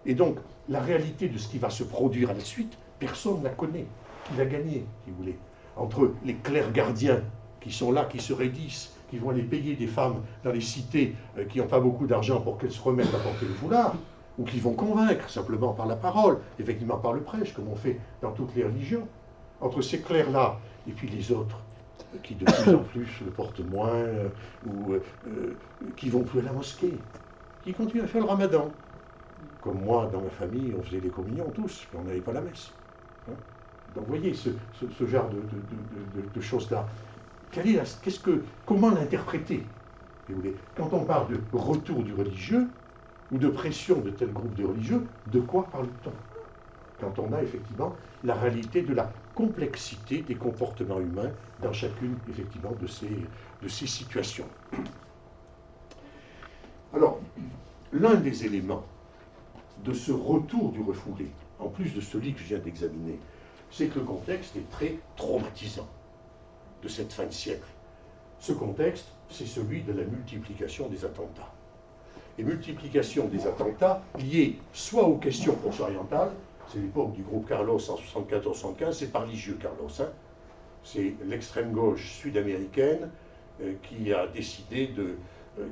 Et donc, la réalité de ce qui va se produire à la suite, personne ne la connaît. Qui l'a gagné, si vous voulez. Entre les clercs gardiens qui sont là, qui se raidissent, qui vont aller payer des femmes dans les cités qui n'ont pas beaucoup d'argent pour qu'elles se remettent à porter le foulard, ou qui vont convaincre simplement par la parole, effectivement par le prêche, comme on fait dans toutes les religions. Entre ces clercs-là et puis les autres, qui de plus en plus le portent moins, ou qui vont plus à la mosquée, qui continuent à faire le ramadan. Comme moi, dans ma famille, on faisait les communions tous, mais on n'allait pas à la messe. Hein. Donc vous voyez ce genre de choses-là. Comment l'interpréter? Quand on parle de retour du religieux, ou de pression de tel groupe de religieux, de quoi parle-t-on? Quand on a effectivement la réalité de la complexité des comportements humains dans chacune effectivement de ces situations. Alors, l'un des éléments de ce retour du refoulé, en plus de celui que je viens d'examiner, c'est que le contexte est très traumatisant de cette fin de siècle. Ce contexte, c'est celui de la multiplication des attentats. Et multiplication des attentats liés soit aux questions proche-orientales, c'est l'époque du groupe Carlos en 74-75, c'est pas religieux Carlos, hein. C'est l'extrême gauche sud-américaine qui a décidé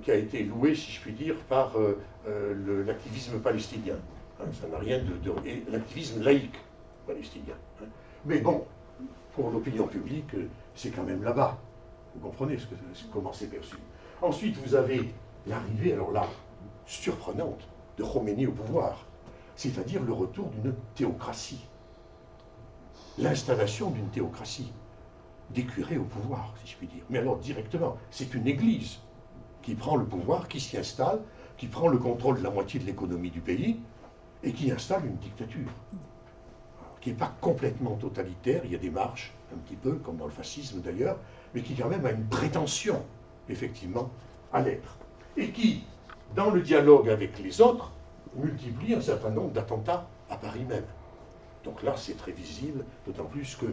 qui a été louée, si je puis dire, par l'activisme palestinien. Hein, ça n'a rien et l'activisme laïque palestinien. Hein. Mais bon, pour l'opinion publique, c'est quand même là-bas. Vous comprenez comment c'est perçu. Ensuite, vous avez l'arrivée, alors là, surprenante, de Khomeini au pouvoir, c'est-à-dire le retour d'une théocratie. L'installation d'une théocratie, des curés au pouvoir, si je puis dire. Mais alors directement, c'est une église qui prend le pouvoir, qui s'y installe, qui prend le contrôle de la moitié de l'économie du pays et qui installe une dictature qui n'est pas complètement totalitaire, il y a des marges, un petit peu, comme dans le fascisme d'ailleurs, mais qui quand même a une prétention, effectivement, à l'être. Et qui, dans le dialogue avec les autres, multiplie un certain nombre d'attentats à Paris même. Donc là, c'est très visible, d'autant plus que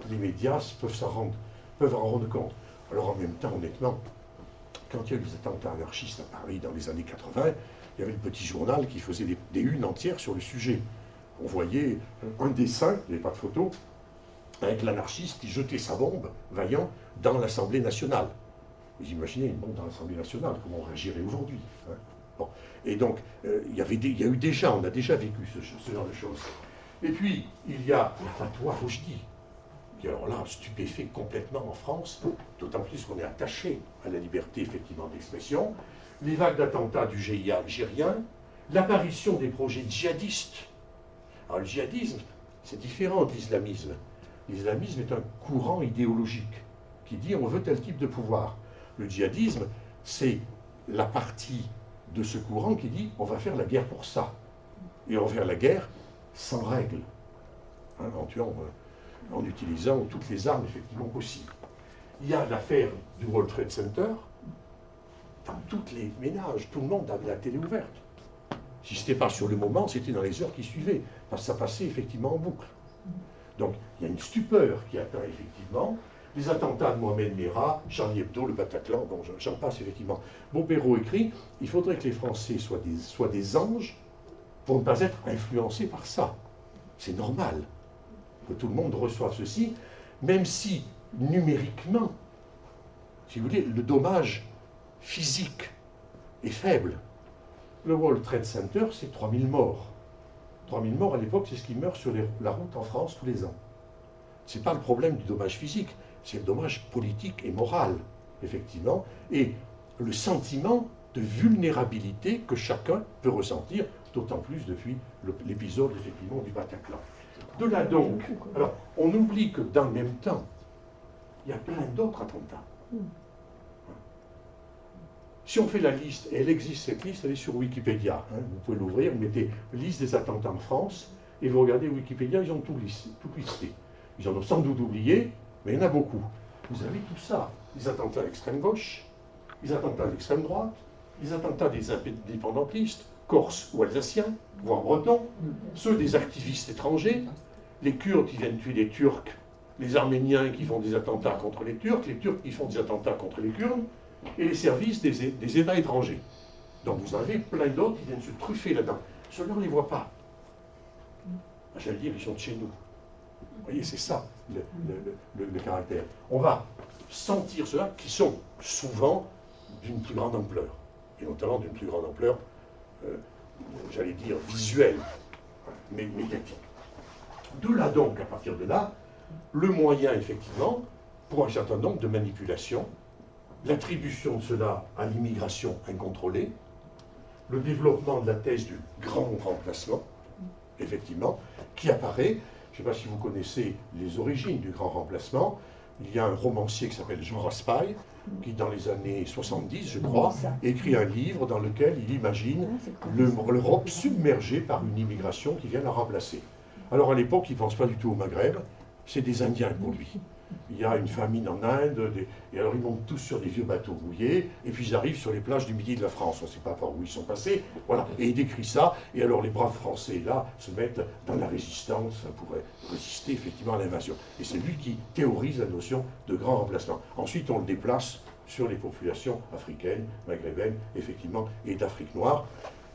les médias peuvent en rendre compte. Alors en même temps, honnêtement, quand il y a eu les attentats anarchistes à Paris dans les années 80, il y avait le petit journal qui faisait des unes entières sur le sujet. On voyait un dessin, il n'y avait pas de photo, avec l'anarchiste qui jetait sa bombe, vaillant, dans l'Assemblée nationale. Vous imaginez une bombe dans l'Assemblée nationale, comment on réagirait aujourd'hui, hein? Bon. Et donc, on a déjà vécu ce genre de choses. Et puis, il y a la fatwa Rushdie, qui alors là, stupéfait complètement en France, d'autant plus qu'on est attaché à la liberté, effectivement, d'expression, les vagues d'attentats du GIA algérien, l'apparition des projets djihadistes. Alors le djihadisme, c'est différent de l'islamisme. L'islamisme est un courant idéologique qui dit on veut tel type de pouvoir. Le djihadisme, c'est la partie de ce courant qui dit on va faire la guerre pour ça. Et on va faire la guerre sans règles, hein, en utilisant toutes les armes effectivement possibles. Il y a l'affaire du World Trade Center. Dans tous les ménages, tout le monde avait la télé ouverte. Si ce n'était pas sur le moment, c'était dans les heures qui suivaient, parce que ça passait effectivement en boucle. Donc, il y a une stupeur qui atteint effectivement les attentats de Mohamed Merah, Charlie Hebdo, le Bataclan, bon, j'en passe effectivement. Bombero écrit, il faudrait que les Français soient des anges pour ne pas être influencés par ça. C'est normal que tout le monde reçoive ceci, même si numériquement, si vous voulez, le dommage physique est faible. Le World Trade Center, c'est 3000 morts. 3000 morts, à l'époque, c'est ce qui meurt sur la route en France tous les ans. Ce n'est pas le problème du dommage physique, c'est le dommage politique et moral, effectivement, et le sentiment de vulnérabilité que chacun peut ressentir, d'autant plus depuis l'épisode, effectivement, du Bataclan. De là donc, alors, on oublie que dans le même temps, il y a plein d'autres attentats. Si on fait la liste, et elle existe cette liste, elle est sur Wikipédia, hein, vous pouvez l'ouvrir, vous mettez liste des attentats en France, et vous regardez Wikipédia, ils ont tout listé. Ils en ont sans doute oublié, mais il y en a beaucoup. Vous avez tout ça, les attentats à l'extrême gauche, les attentats à l'extrême droite, les attentats des indépendantistes, corses ou alsaciens, voire bretons, ceux des activistes étrangers, les Kurdes qui viennent tuer les Turcs, les Arméniens qui font des attentats contre les Turcs qui font des attentats contre les Kurdes, et les services des États étrangers. Donc vous en avez plein d'autres qui viennent se truffer là-dedans. Ceux-là, on ne les voit pas. J'allais dire, ils sont de chez nous. Vous voyez, c'est ça le caractère. On va sentir ceux-là qui sont souvent d'une plus grande ampleur, et notamment d'une plus grande ampleur, j'allais dire, visuelle, mais médiatique. De là donc, à partir de là, le moyen, effectivement, pour un certain nombre de manipulations, l'attribution de cela à l'immigration incontrôlée, le développement de la thèse du grand remplacement, effectivement, qui apparaît, je ne sais pas si vous connaissez les origines du grand remplacement, il y a un romancier qui s'appelle Jean Raspail, qui dans les années 70, je crois, écrit un livre dans lequel il imagine l'Europe submergée par une immigration qui vient la remplacer. Alors à l'époque, il ne pense pas du tout au Maghreb, c'est des Indiens pour lui. Il y a une famine en Inde, et alors ils montent tous sur des vieux bateaux mouillés, et puis ils arrivent sur les plages du midi de la France. On ne sait pas par où ils sont passés, voilà. Et il décrit ça, et alors les braves Français, là, se mettent dans la résistance pour résister effectivement à l'invasion. Et c'est lui qui théorise la notion de grand remplacement. Ensuite, on le déplace sur les populations africaines, maghrébines, effectivement, et d'Afrique noire.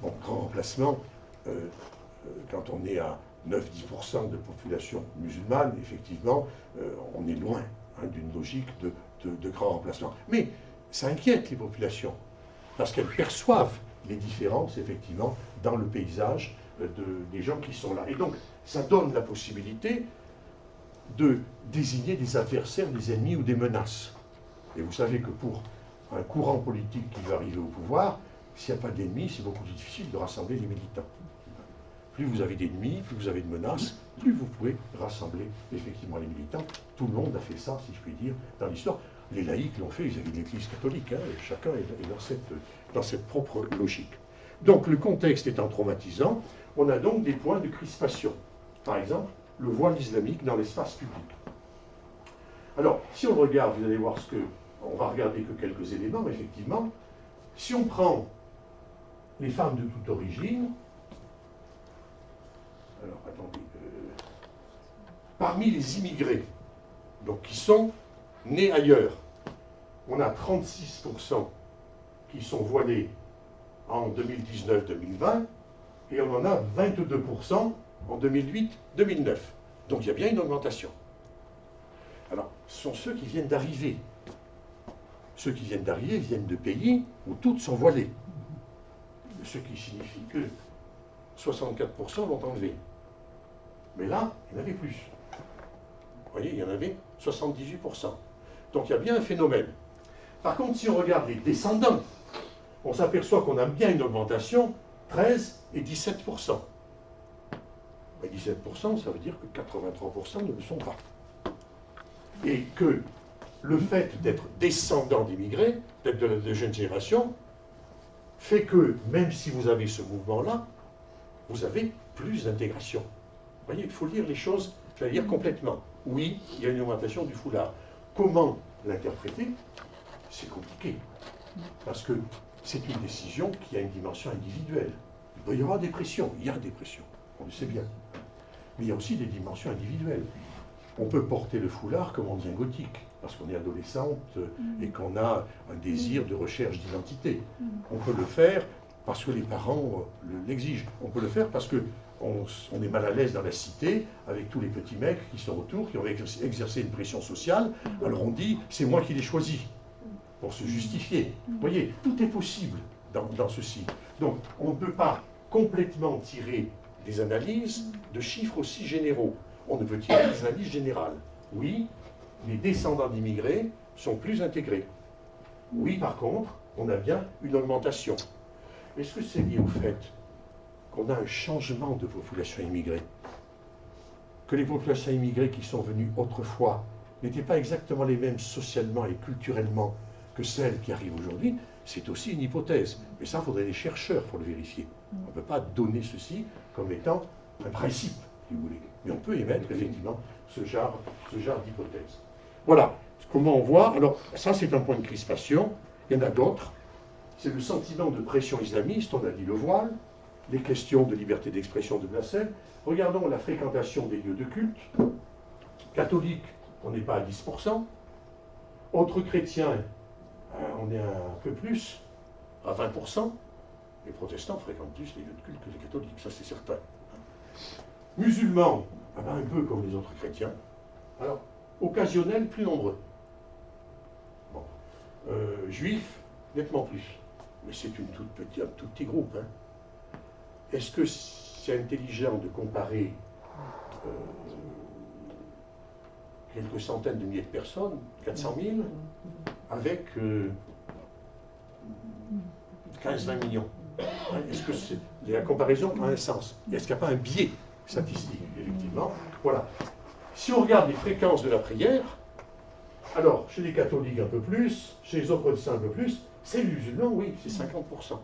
Bon, grand remplacement, quand on est à 9-10% de population musulmane, effectivement, on est loin d'une logique de grand remplacement. Mais ça inquiète les populations, parce qu'elles perçoivent les différences, effectivement, dans le paysage des gens qui sont là. Et donc, ça donne la possibilité de désigner des adversaires, des ennemis ou des menaces. Et vous savez que pour un courant politique qui veut arriver au pouvoir, s'il n'y a pas d'ennemis, c'est beaucoup plus difficile de rassembler les militants. Plus vous avez d'ennemis, plus vous avez de menaces, plus vous pouvez rassembler effectivement les militants. Tout le monde a fait ça, si je puis dire, dans l'histoire. Les laïcs l'ont fait vis-à-vis de l'Église catholique, hein, et chacun est dans cette propre logique. Donc le contexte étant traumatisant, on a donc des points de crispation. Par exemple, le voile islamique dans l'espace public. Alors, si on regarde, vous allez voir on va regarder que quelques éléments, mais effectivement, si on prend les femmes de toute origine, alors, attendez. Parmi les immigrés, donc qui sont nés ailleurs, on a 36% qui sont voilés en 2019-2020 et on en a 22% en 2008-2009. Donc il y a bien une augmentation. Alors, ce sont ceux qui viennent d'arriver. Ceux qui viennent d'arriver viennent de pays où toutes sont voilées. Ce qui signifie que 64% l'ont enlevé. Mais là, il y en avait plus. Vous voyez, il y en avait 78%. Donc il y a bien un phénomène. Par contre, si on regarde les descendants, on s'aperçoit qu'on a bien une augmentation, 13 et 17%. Mais 17%, ça veut dire que 83% ne le sont pas. Et que le fait d'être descendant d'immigrés, d'être de jeune génération, fait que même si vous avez ce mouvement-là, vous avez plus d'intégration. Vous voyez, il faut lire les choses, j'allais dire complètement. Oui, il y a une augmentation du foulard. Comment l'interpréter? C'est compliqué. Parce que c'est une décision qui a une dimension individuelle. Il peut y avoir des pressions, il y a des pressions, on le sait bien. Mais il y a aussi des dimensions individuelles. On peut porter le foulard comme on devient gothique, parce qu'on est adolescente et qu'on a un désir de recherche d'identité. On peut le faire parce que les parents l'exigent. On peut le faire parce qu'on est mal à l'aise dans la cité, avec tous les petits mecs qui sont autour, qui ont exercé une pression sociale. Alors on dit, c'est moi qui l'ai choisi, pour se justifier. Vous voyez, tout est possible dans ceci. Donc on ne peut pas complètement tirer des analyses de chiffres aussi généraux. On ne peut tirer des analyses générales. Oui, les descendants d'immigrés sont plus intégrés. Oui, par contre, on a bien une augmentation. Est-ce que c'est lié au fait qu'on a un changement de population immigrée? Que les populations immigrées qui sont venues autrefois n'étaient pas exactement les mêmes socialement et culturellement que celles qui arrivent aujourd'hui? C'est aussi une hypothèse. Mais ça, il faudrait des chercheurs pour le vérifier. On ne peut pas donner ceci comme étant un principe, si vous voulez. Mais on peut émettre effectivement ce genre d'hypothèse. Voilà comment on voit. Alors, ça, c'est un point de crispation. Il y en a d'autres. C'est le sentiment de pression islamiste, on a dit le voile, les questions de liberté d'expression de blasphème. Regardons la fréquentation des lieux de culte. Catholiques, on n'est pas à 10%. Autres chrétiens, on est un peu plus, à 20%. Les protestants fréquentent plus les lieux de culte que les catholiques, ça c'est certain. Musulmans, un peu comme les autres chrétiens. Alors, occasionnels, plus nombreux. Bon. Juifs, nettement plus. Mais c'est un tout petit groupe. Hein. Est-ce que c'est intelligent de comparer quelques centaines de milliers de personnes, 400 000, avec 15-20 millions? Est-ce que la comparaison a un sens? Est-ce qu'il n'y a pas un biais statistique, effectivement? Voilà. Si on regarde les fréquences de la prière, Alors, chez les catholiques un peu plus, chez les autres protestants un peu plus, c'est les musulmans, oui, c'est 50%.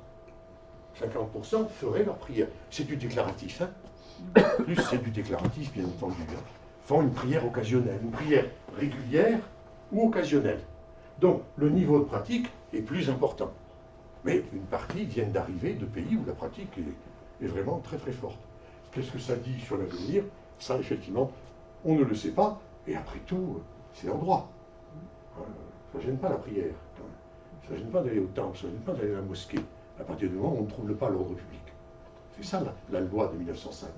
50% feraient leur prière. C'est du déclaratif, hein. Plus c'est du déclaratif, bien entendu. Hein. Font une prière occasionnelle, une prière régulière ou occasionnelle. Donc, le niveau de pratique est plus important. Mais une partie viennent d'arriver de pays où la pratique est vraiment très très forte. Qu'est-ce que ça dit sur l'avenir? Ça, effectivement, on ne le sait pas. Et après tout, c'est en droit. Ça ne gêne pas la prière. Ça ne gêne pas d'aller au temple, ça ne gêne pas d'aller à la mosquée. À partir du moment où on ne trouble pas l'ordre public. C'est ça la loi de 1905.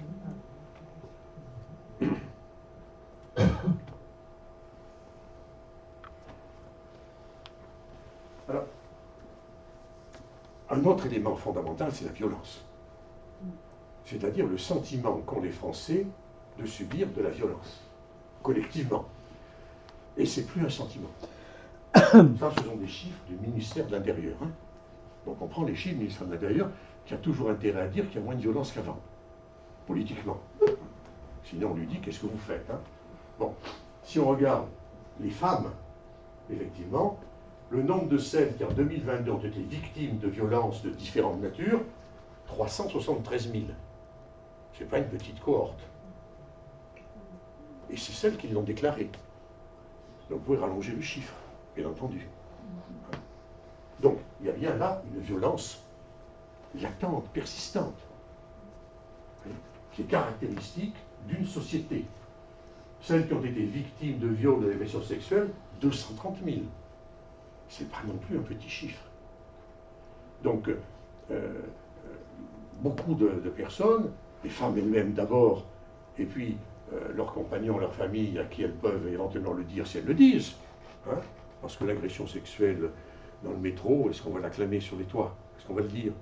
Alors, un autre élément fondamental, c'est la violence. C'est-à-dire le sentiment qu'ont les Français de subir de la violence, collectivement. Et c'est plus un sentiment. Ça, ce sont des chiffres du ministère de l'Intérieur. Hein. Donc on prend les chiffres du ministère de l'Intérieur, qui a toujours intérêt à dire qu'il y a moins de violence qu'avant, politiquement. Sinon on lui dit, qu'est-ce que vous faites, hein? Bon, si on regarde les femmes, effectivement, le nombre de celles qui en 2022 ont été victimes de violences de différentes natures, 373 000. Ce n'est pas une petite cohorte. Et c'est celles qui l'ont déclaré. Donc vous pouvez rallonger le chiffre, bien entendu. Donc il y a bien là une violence latente, persistante, qui est caractéristique d'une société. Celles qui ont été victimes de viols, d'agressions sexuelles, 230 000. Ce n'est pas non plus un petit chiffre. Donc, beaucoup de personnes, les femmes elles-mêmes d'abord, et puis leurs compagnons, leurs familles, à qui elles peuvent éventuellement le dire si elles le disent. Hein, parce que l'agression sexuelle dans le métro, est-ce qu'on va l'acclamer sur les toits? Est-ce qu'on va le dire,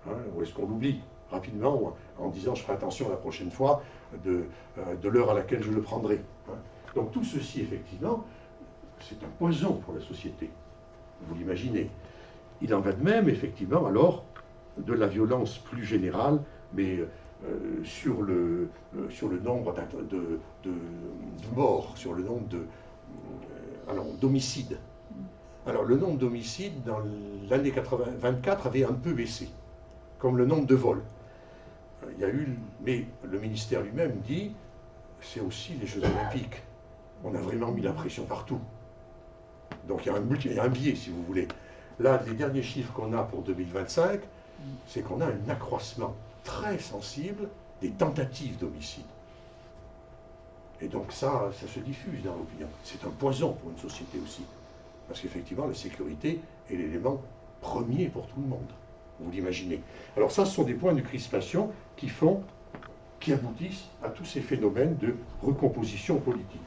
hein, ou est-ce qu'on l'oublie rapidement en disant je ferai attention la prochaine fois de l'heure à laquelle je le prendrai, hein. Donc tout ceci, effectivement, c'est un poison pour la société. Vous l'imaginez. Il en va de même, effectivement, alors, de la violence plus générale, mais sur le nombre de morts, sur le nombre d'homicides. Alors, le nombre d'homicides dans l'année 24 avait un peu baissé, comme le nombre de vols. Il y a eu, mais le ministère lui-même dit, c'est aussi les Jeux Olympiques. On a vraiment mis la pression partout. Donc il y a un biais, si vous voulez. Là, les derniers chiffres qu'on a pour 2025, c'est qu'on a un accroissement très sensible des tentatives d'homicide. Et donc ça se diffuse dans l'opinion. C'est un poison pour une société aussi. Parce qu'effectivement, la sécurité est l'élément premier pour tout le monde. Vous l'imaginez. Alors ça, ce sont des points de crispation qui aboutissent à tous ces phénomènes de recomposition politique.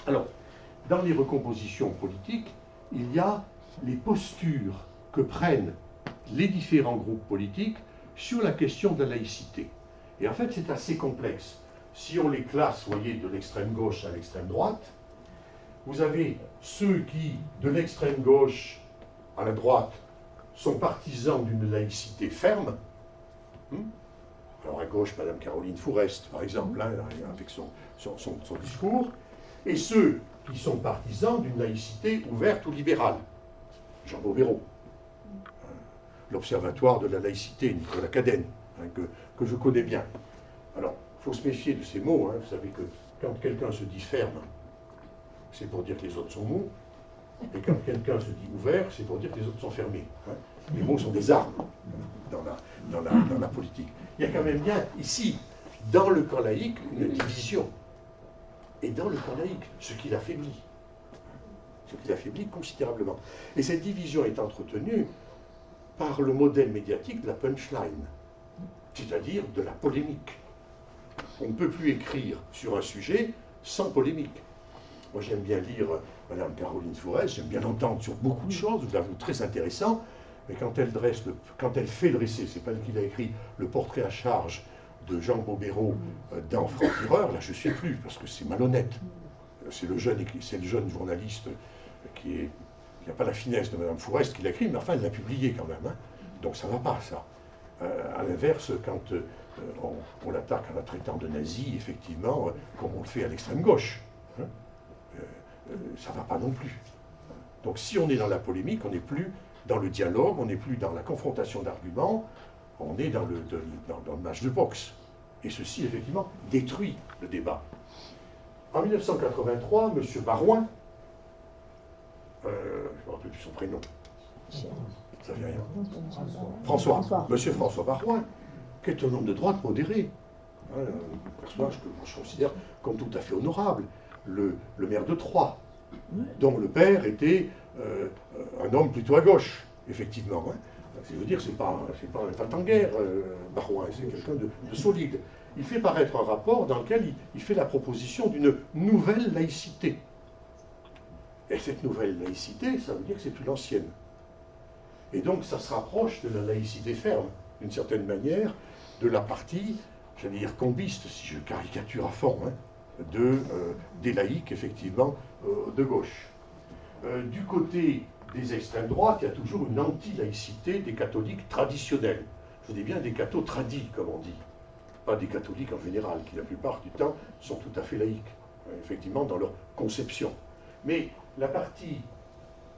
Alors, dans les recompositions politiques, il y a les postures que prennent les différents groupes politiques sur la question de la laïcité. Et en fait, c'est assez complexe. Si on les classe, vous voyez, de l'extrême gauche à l'extrême droite, vous avez ceux qui, de l'extrême gauche à la droite, sont partisans d'une laïcité ferme. Alors à gauche, Madame Caroline Fourest, par exemple, hein, avec son discours, et ceux qui sont partisans d'une laïcité ouverte ou libérale. Jean Bobéro, l'Observatoire de la laïcité, Nicolas Cadenne, hein, que je connais bien. Alors, il faut se méfier de ces mots. Hein. Vous savez que quand quelqu'un se dit ferme, c'est pour dire que les autres sont mous, et quand quelqu'un se dit ouvert, c'est pour dire que les autres sont fermés. Hein. Les mots sont des armes dans la politique. Il y a quand même bien, ici, dans le camp laïque, une division. Et dans le camp laïque, ce qui l'affaiblit. Ce qui l'affaiblit considérablement. Et cette division est entretenue par le modèle médiatique de la punchline, c'est-à-dire de la polémique. On ne peut plus écrire sur un sujet sans polémique. Moi, j'aime bien lire Madame Caroline Fourest, j'aime bien l'entendre sur beaucoup de choses, je l'avoue très intéressant, mais quand elle fait dresser, c'est pas elle qui l'a écrit, le portrait à charge de Jean Bobéro dans Franc-Tireur, là je ne suis plus, parce que c'est malhonnête. C'est le jeune journaliste qui n'a pas la finesse de Madame Fourest qui l'a écrit, mais enfin elle l'a publié quand même. Hein. Donc ça ne va pas, ça. À l'inverse, quand on l'attaque en la traitant de nazi, effectivement, comme on le fait à l'extrême gauche. Hein. ça ne va pas non plus. Donc si on est dans la polémique, on n'est plus dans le dialogue, on n'est plus dans la confrontation d'arguments, on est dans le match de boxe. Et ceci, effectivement, détruit le débat. En 1983, M. Barouin, je ne me rappelle plus son prénom, ça ne fait rien. François. Monsieur François Barouin, qui est un homme de droite modéré, un personnage que je considère comme tout à fait honorable, le maire de Troyes, dont le père était un homme plutôt à gauche, effectivement. Hein. Je veux dire, c'est pas un Tatanguer, Barouin, c'est quelqu'un de solide. Il fait paraître un rapport dans lequel il fait la proposition d'une nouvelle laïcité. Et cette nouvelle laïcité, ça veut dire que c'est plus l'ancienne. Et donc ça se rapproche de la laïcité ferme, d'une certaine manière, de la partie, j'allais dire combiste, si je caricature à fond, hein, des laïcs, effectivement, de gauche. Du côté des extrêmes droites, il y a toujours une anti-laïcité des catholiques traditionnels. Je dis bien des cathos tradis, comme on dit. Pas des catholiques en général, qui la plupart du temps sont tout à fait laïcs, effectivement, dans leur conception. Mais la partie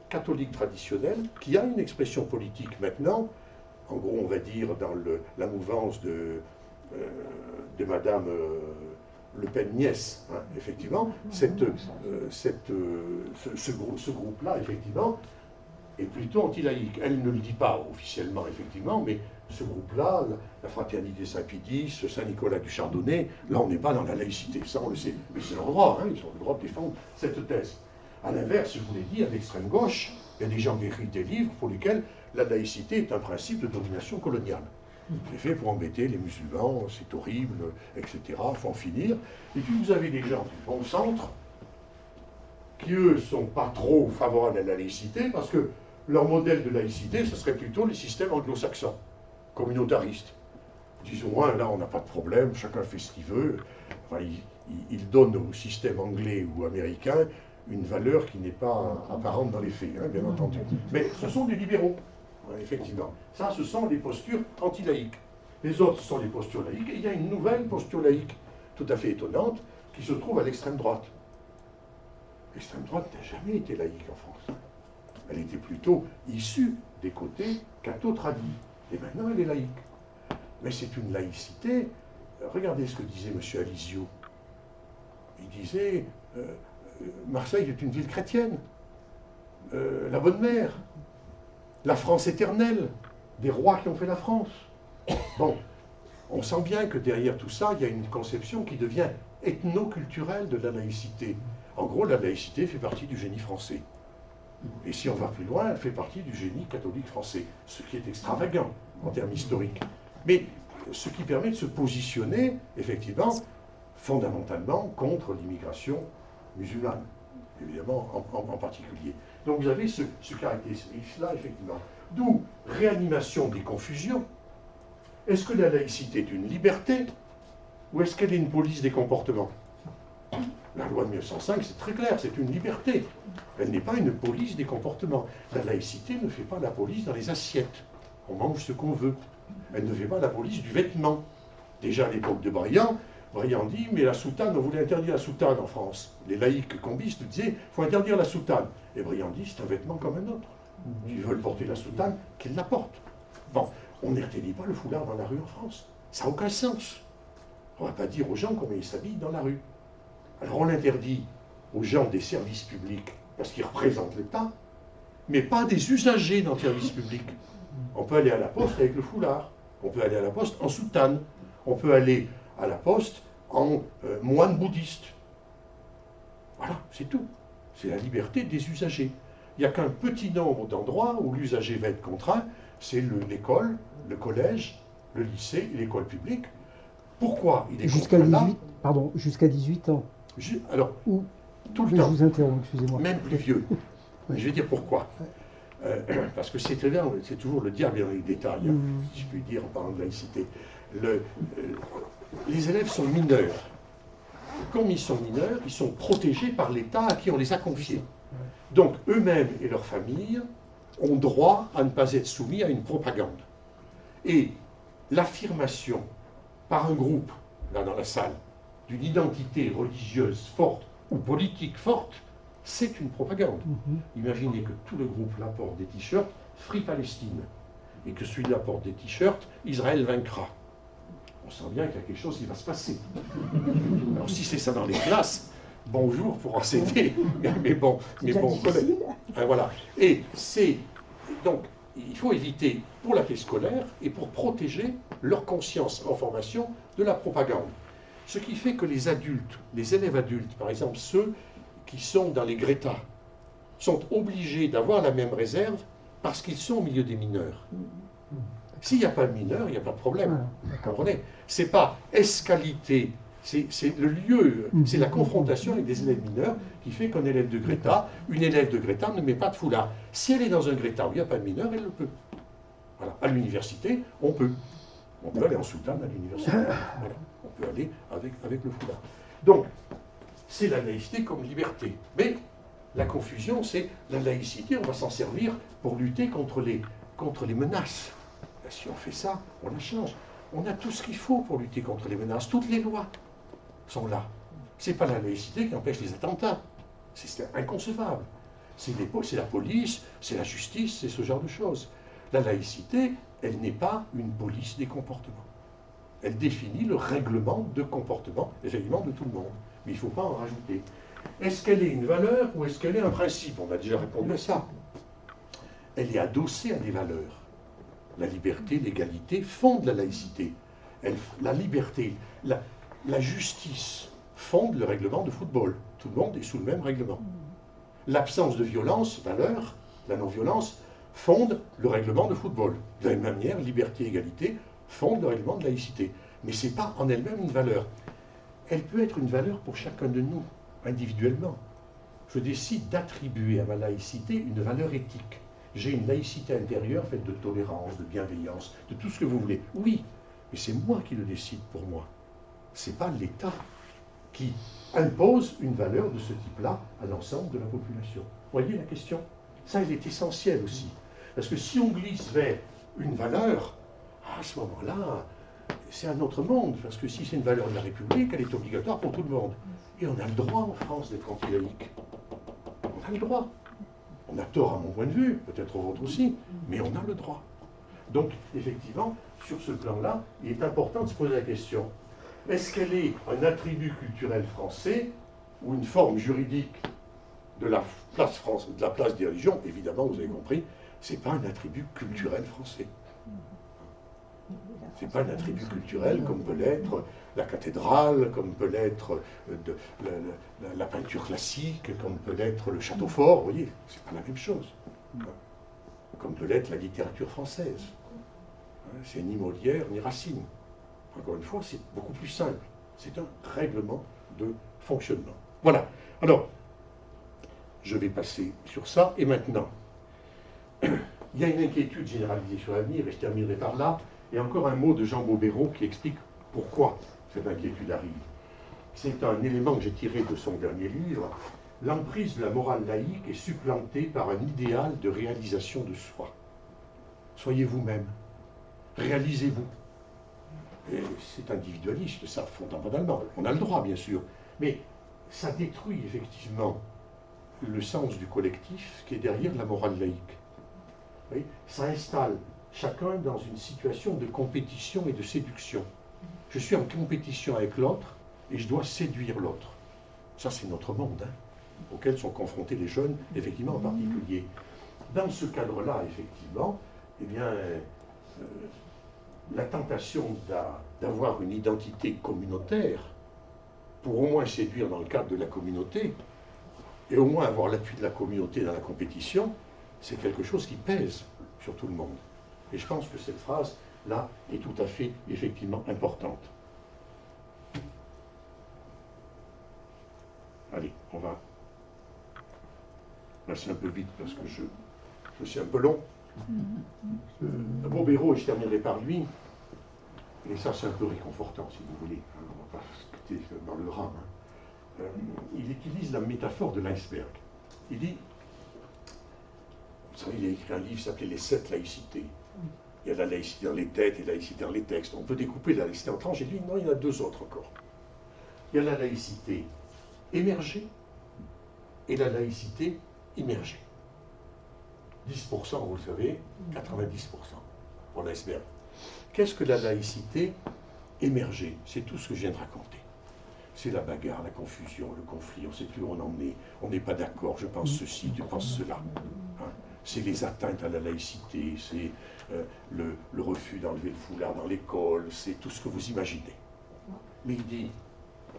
catholique traditionnelle, qui a une expression politique maintenant, en gros, on va dire, dans la mouvance de Madame Le Pen nièce, hein, effectivement, ce groupe-là, effectivement, est plutôt anti-laïque. Elle ne le dit pas officiellement, effectivement, mais ce groupe-là, la Fraternité Saint-Pédis, Saint-Nicolas du Chardonnay, là, on n'est pas dans la laïcité, ça on le sait. Mais c'est leur droit, hein, ils ont le droit de défendre cette thèse. À l'inverse, je vous l'ai dit, à l'extrême gauche, il y a des gens qui écrivent des livres pour lesquels la laïcité est un principe de domination coloniale. C'est fait pour embêter les musulmans, c'est horrible, etc. Il faut en finir. Et puis vous avez des gens du bon centre qui, eux, ne sont pas trop favorables à la laïcité parce que leur modèle de laïcité, ce serait plutôt les systèmes anglo-saxons, communautaristes. Disons, hein, là, on n'a pas de problème, chacun fait ce qu'il veut. Enfin, ils donnent au système anglais ou américain une valeur qui n'est pas apparente dans les faits, hein, bien entendu. Mais ce sont des libéraux, ouais, effectivement. Ça, ce sont les postures anti-laïques. Les autres sont les postures laïques, et il y a une nouvelle posture laïque, tout à fait étonnante, qui se trouve à l'extrême droite. L'extrême droite n'a jamais été laïque en France. Elle était plutôt issue des côtés catho-tradis. Et maintenant, elle est laïque. Mais c'est une laïcité. Regardez ce que disait M. Alizio. Il disait Marseille est une ville chrétienne. La bonne mère. La France éternelle. Des rois qui ont fait la France. Bon, on sent bien que derrière tout ça, il y a une conception qui devient ethno-culturelle de la laïcité. En gros, la laïcité fait partie du génie français. Et si on va plus loin, elle fait partie du génie catholique français, ce qui est extravagant en termes historiques. Mais ce qui permet de se positionner, effectivement, fondamentalement contre l'immigration musulmane, évidemment en particulier. Donc vous avez ce caractéristique-là, effectivement. D'où réanimation des confusions. Est-ce que la laïcité est une liberté ou est-ce qu'elle est une police des comportements? La loi de 1905, c'est très clair, c'est une liberté. Elle n'est pas une police des comportements. La laïcité ne fait pas la police dans les assiettes. On mange ce qu'on veut. Elle ne fait pas la police du vêtement. Déjà à l'époque de Briand dit, mais la soutane, on voulait interdire la soutane en France. Les laïcs combistes disaient, il faut interdire la soutane. Et Briand dit, c'est un vêtement comme un autre. Ils veulent porter la soutane, qu'ils la portent. Bon, on n'interdit pas le foulard dans la rue en France. Ça n'a aucun sens. On ne va pas dire aux gens comment ils s'habillent dans la rue. Alors on l'interdit aux gens des services publics parce qu'ils représentent l'État, mais pas des usagers dans le service public. On peut aller à la poste avec le foulard, on peut aller à la poste en soutane, on peut aller à la poste en moine bouddhiste. Voilà, c'est tout. C'est la liberté des usagers. Il n'y a qu'un petit nombre d'endroits où l'usager va être contraint, c'est l'école, le collège, le lycée et l'école publique. Pourquoi il est jusqu'à contraint 18, pardon, jusqu'à 18 ans. Alors, Ou, tout le je temps. vous interromps, excusez-moi. Même plus vieux. Je vais dire pourquoi. Parce que c'est toujours le diable dans les détails, hein, si je puis dire en parlant de laïcité. Les élèves sont mineurs. Comme ils sont mineurs, ils sont protégés par l'État à qui on les a confiés. Donc, eux-mêmes et leurs familles ont droit à ne pas être soumis à une propagande. Et l'affirmation par un groupe, là dans la salle, d'une identité religieuse forte ou politique forte, c'est une propagande. Imaginez que tout le groupe là porte des t-shirts Free Palestine, et que celui-là porte des t-shirts Israël vaincra. On sent bien qu'il y a quelque chose qui va se passer. Alors si c'est ça dans les classes, bonjour pour enseigner, mais bon, voilà. Et c'est donc, il faut éviter pour la paix scolaire et pour protéger leur conscience en formation de la propagande. Ce qui fait que les adultes, les élèves adultes, par exemple ceux qui sont dans les Greta, sont obligés d'avoir la même réserve parce qu'ils sont au milieu des mineurs. S'il n'y a pas de mineurs, il n'y a pas de problème. Vous comprenez? C'est pas escalité, c'est le lieu, c'est la confrontation avec des élèves mineurs qui fait qu'un élève de Greta, une élève de Greta ne met pas de foulard. Si elle est dans un Greta où il n'y a pas de mineurs, elle le peut. Voilà. À l'université, on peut. On peut aller en soutane à l'université. Voilà. On peut aller avec le foulard. Donc, c'est la laïcité comme liberté. Mais la confusion, c'est la laïcité, on va s'en servir pour lutter contre les menaces. Ben, si on fait ça, on la change. On a tout ce qu'il faut pour lutter contre les menaces. Toutes les lois sont là. Ce n'est pas la laïcité qui empêche les attentats. C'est inconcevable. C'est la police, c'est la justice, c'est ce genre de choses. La laïcité, elle n'est pas une police des comportements. Elle définit le règlement de comportement, effectivement, de tout le monde. Mais il ne faut pas en rajouter. Est-ce qu'elle est une valeur ou est-ce qu'elle est un principe? On a déjà répondu à ça. Elle est adossée à des valeurs. La liberté, l'égalité fondent la laïcité. La liberté, la justice fonde le règlement de football. Tout le monde est sous le même règlement. L'absence de violence, valeur, la non-violence, fonde le règlement de football. De la même manière, liberté et égalité fondent le règlement de laïcité. Mais ce n'est pas en elle-même une valeur. Elle peut être une valeur pour chacun de nous, individuellement. Je décide d'attribuer à ma laïcité une valeur éthique. J'ai une laïcité intérieure faite de tolérance, de bienveillance, de tout ce que vous voulez. Oui, mais c'est moi qui le décide pour moi. Ce n'est pas l'État qui impose une valeur de ce type-là à l'ensemble de la population. Vous voyez la question? Ça, elle est essentielle aussi. Parce que si on glisse vers une valeur, à ce moment-là, c'est un autre monde. Parce que si c'est une valeur de la République, elle est obligatoire pour tout le monde. Et on a le droit en France d'être anti-laïque. On a le droit. On a tort à mon point de vue, peut-être au vôtre aussi, mais on a le droit. Donc, effectivement, sur ce plan-là, il est important de se poser la question, est-ce qu'elle est un attribut culturel français ou une forme juridique de la place des religions? Évidemment, vous avez compris, ce n'est pas un attribut culturel français. Ce n'est pas un attribut culturel comme peut l'être la cathédrale, comme peut l'être la peinture classique, comme peut l'être le château fort, vous voyez, c'est pas la même chose. Comme peut l'être la littérature française. C'est ni Molière ni Racine. Encore une fois, c'est beaucoup plus simple. C'est un règlement de fonctionnement. Voilà. Alors, je vais passer sur ça. Et maintenant, il y a une inquiétude généralisée sur l'avenir, et je terminerai par là. Et encore un mot de Jean Bobéro qui explique pourquoi cette inquiétude arrive. C'est un élément que j'ai tiré de son dernier livre. L'emprise de la morale laïque est supplantée par un idéal de réalisation de soi. Soyez vous-même. Réalisez-vous. Et c'est individualiste, ça, fondamentalement. On a le droit, bien sûr. Mais ça détruit effectivement le sens du collectif qui est derrière la morale laïque. Vous voyez, ça installe chacun dans une situation de compétition et de séduction. Je suis en compétition avec l'autre et je dois séduire l'autre. Ça, c'est notre monde, auquel sont confrontés les jeunes, effectivement, en particulier. Dans ce cadre-là, effectivement, eh bien, la tentation d'avoir une identité communautaire, pour au moins séduire dans le cadre de la communauté, et au moins avoir l'appui de la communauté dans la compétition, c'est quelque chose qui pèse sur tout le monde. Et je pense que cette phrase-là est tout à fait, effectivement, importante. Allez, on va passer un peu vite parce que je suis un peu long. Bobéro, et je terminerai par lui, et ça c'est un peu réconfortant si vous voulez, on ne va pas se quitter dans le drame. Il utilise la métaphore de l'iceberg. Il dit, vous savez, il a écrit un livre qui s'appelait Les 7 laïcités. Il y a la laïcité dans les têtes et la laïcité dans les textes. On peut découper la laïcité en tranches. J'ai dit, non, il y en a 2 autres encore. Il y a la laïcité émergée et la laïcité immergée. 10%, vous le savez, 90% pour l'iceberg. Qu'est-ce que la laïcité émergée? C'est tout ce que je viens de raconter. C'est la bagarre, la confusion, le conflit, on ne sait plus où on en est, on n'est pas d'accord, je pense ceci, tu penses cela. Hein? C'est les atteintes à la laïcité, c'est le refus d'enlever le foulard dans l'école, c'est tout ce que vous imaginez. Mais il dit,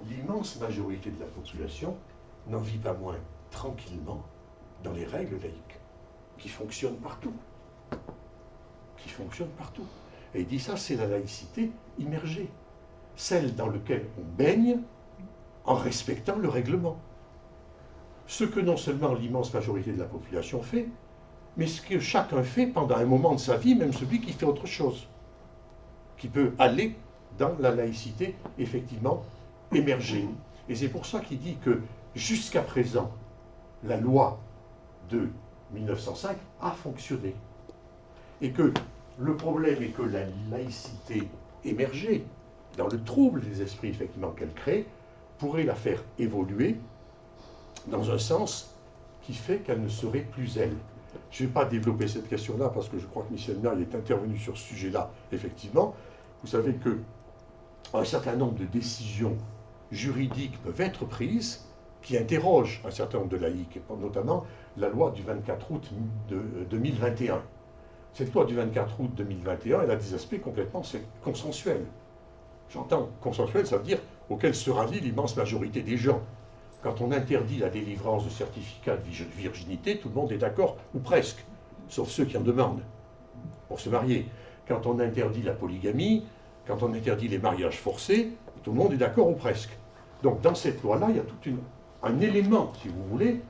l'immense majorité de la population n'en vit pas moins tranquillement dans les règles laïques, qui fonctionnent partout. Qui fonctionnent partout. Et il dit ça, c'est la laïcité immergée, celle dans laquelle on baigne en respectant le règlement. Ce que non seulement l'immense majorité de la population fait, mais ce que chacun fait pendant un moment de sa vie, même celui qui fait autre chose, qui peut aller dans la laïcité, effectivement, émergée. Et c'est pour ça qu'il dit que, jusqu'à présent, la loi de 1905 a fonctionné. Et que le problème est que la laïcité émergée, dans le trouble des esprits, effectivement, qu'elle crée, pourrait la faire évoluer dans un sens qui fait qu'elle ne serait plus elle. Je ne vais pas développer cette question-là parce que je crois que Michel Merle est intervenu sur ce sujet-là, effectivement. Vous savez qu'un certain nombre de décisions juridiques peuvent être prises qui interrogent un certain nombre de laïcs, notamment la loi du 24 août 2021. Cette loi du 24 août 2021, elle a des aspects complètement consensuels. J'entends consensuel, ça veut dire auquel se rallie l'immense majorité des gens. Quand on interdit la délivrance de certificats de virginité, tout le monde est d'accord, ou presque, sauf ceux qui en demandent, pour se marier. Quand on interdit la polygamie, quand on interdit les mariages forcés, tout le monde est d'accord, ou presque. Donc dans cette loi-là, il y a tout un élément, si vous voulez,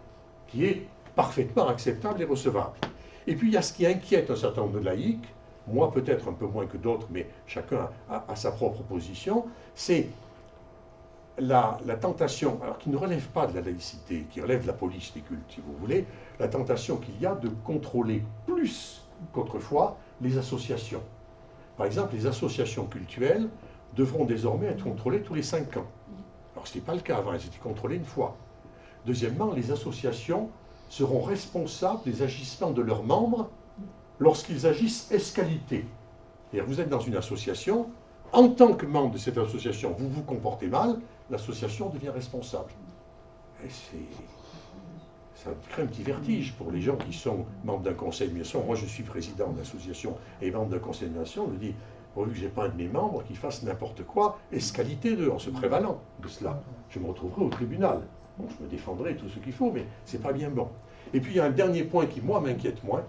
qui est parfaitement acceptable et recevable. Et puis il y a ce qui inquiète un certain nombre de laïcs, moi peut-être un peu moins que d'autres, mais chacun a sa propre position, c'est la tentation, alors qui ne relève pas de la laïcité, qui relève de la police des cultes, si vous voulez, la tentation qu'il y a de contrôler plus qu'autrefois les associations. Par exemple, les associations cultuelles devront désormais être contrôlées tous les 5 ans. Alors ce n'était pas le cas avant, elles étaient contrôlées une fois. Deuxièmement, les associations seront responsables des agissements de leurs membres lorsqu'ils agissent ès-qualité. C'est-à-dire, vous êtes dans une association, en tant que membre de cette association, vous vous comportez mal, l'association devient responsable. Et ça crée un petit vertige pour les gens qui sont membres d'un conseil d'administration. Moi, je suis président d'association et membre d'un conseil d'administration. Je dis, pourvu que je n'ai pas un de mes membres qui fasse n'importe quoi, ès-qualité en se prévalant de cela. Je me retrouverai au tribunal. Bon, je me défendrai tout ce qu'il faut, mais ce n'est pas bien bon. Et puis, il y a un dernier point qui, moi, m'inquiète moins,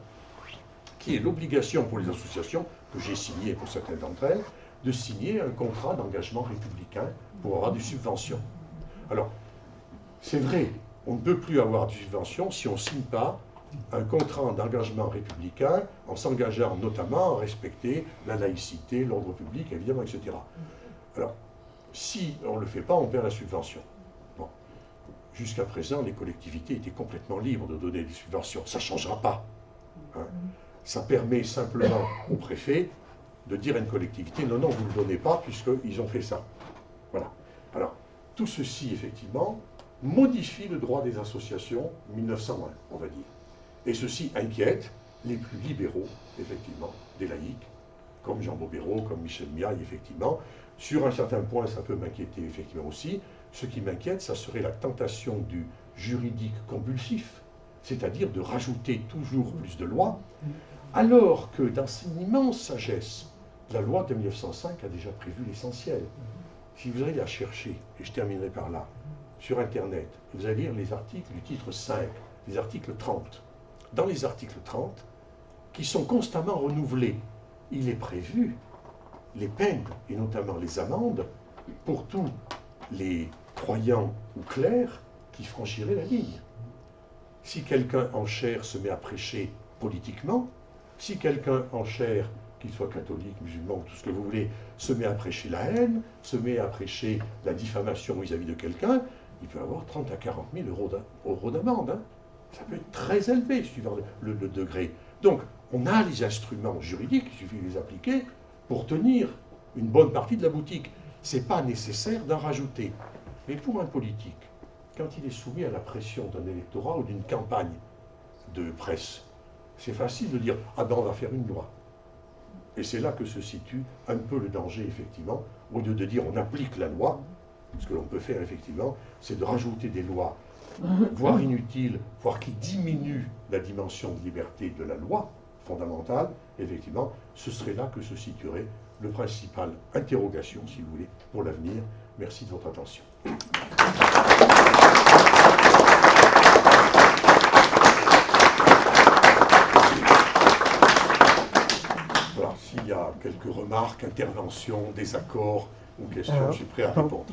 qui est l'obligation pour les associations, que j'ai signé pour certaines d'entre elles, de signer un contrat d'engagement républicain pour avoir des subventions. Alors, c'est vrai, on ne peut plus avoir de subventions si on ne signe pas un contrat d'engagement républicain en s'engageant notamment à respecter la laïcité, l'ordre public, évidemment, etc. Alors, si on ne le fait pas, on perd la subvention. Bon. Jusqu'à présent, les collectivités étaient complètement libres de donner des subventions. Ça ne changera pas. Hein. Ça permet simplement au préfet de dire à une collectivité, non, non, vous ne le donnez pas, puisqu'ils ont fait ça. Voilà. Alors, tout ceci, effectivement, modifie le droit des associations 1901, on va dire. Et ceci inquiète les plus libéraux, effectivement, des laïcs, comme Jean Bobéro, comme Michel Miaille, effectivement. Sur un certain point, ça peut m'inquiéter, effectivement, aussi. Ce qui m'inquiète, ça serait la tentation du juridique compulsif, c'est-à-dire de rajouter toujours plus de lois, alors que dans son immense sagesse, la loi de 1905 a déjà prévu l'essentiel. Si vous allez la chercher, et je terminerai par là, sur Internet, vous allez lire les articles du titre 5, les articles 30. Dans les articles 30, qui sont constamment renouvelés, il est prévu les peines, et notamment les amendes, pour tous les croyants ou clercs qui franchiraient la ligne. Si quelqu'un en chair se met à prêcher politiquement, si quelqu'un en chair, qu'il soit catholique, musulman, tout ce que vous voulez, se met à prêcher la haine, se met à prêcher la diffamation vis-à-vis de quelqu'un, il peut avoir 30 à 40 000 euros d'amende. Hein. Ça peut être très élevé, suivant le degré. Donc, on a les instruments juridiques, il suffit de les appliquer, pour tenir une bonne partie de la boutique. Ce n'est pas nécessaire d'en rajouter. Mais pour un politique, quand il est soumis à la pression d'un électorat ou d'une campagne de presse. C'est facile de dire « Ah ben on va faire une loi ». Et c'est là que se situe un peu le danger, effectivement, au lieu de dire on applique la loi. Ce que l'on peut faire, effectivement, c'est de rajouter des lois, voire inutiles, voire qui diminuent la dimension de liberté de la loi fondamentale. Effectivement, ce serait là que se situerait le principal interrogation, si vous voulez, pour l'avenir. Merci de votre attention. Voilà, s'il y a quelques remarques, interventions, désaccords ou questions, je suis prêt à répondre.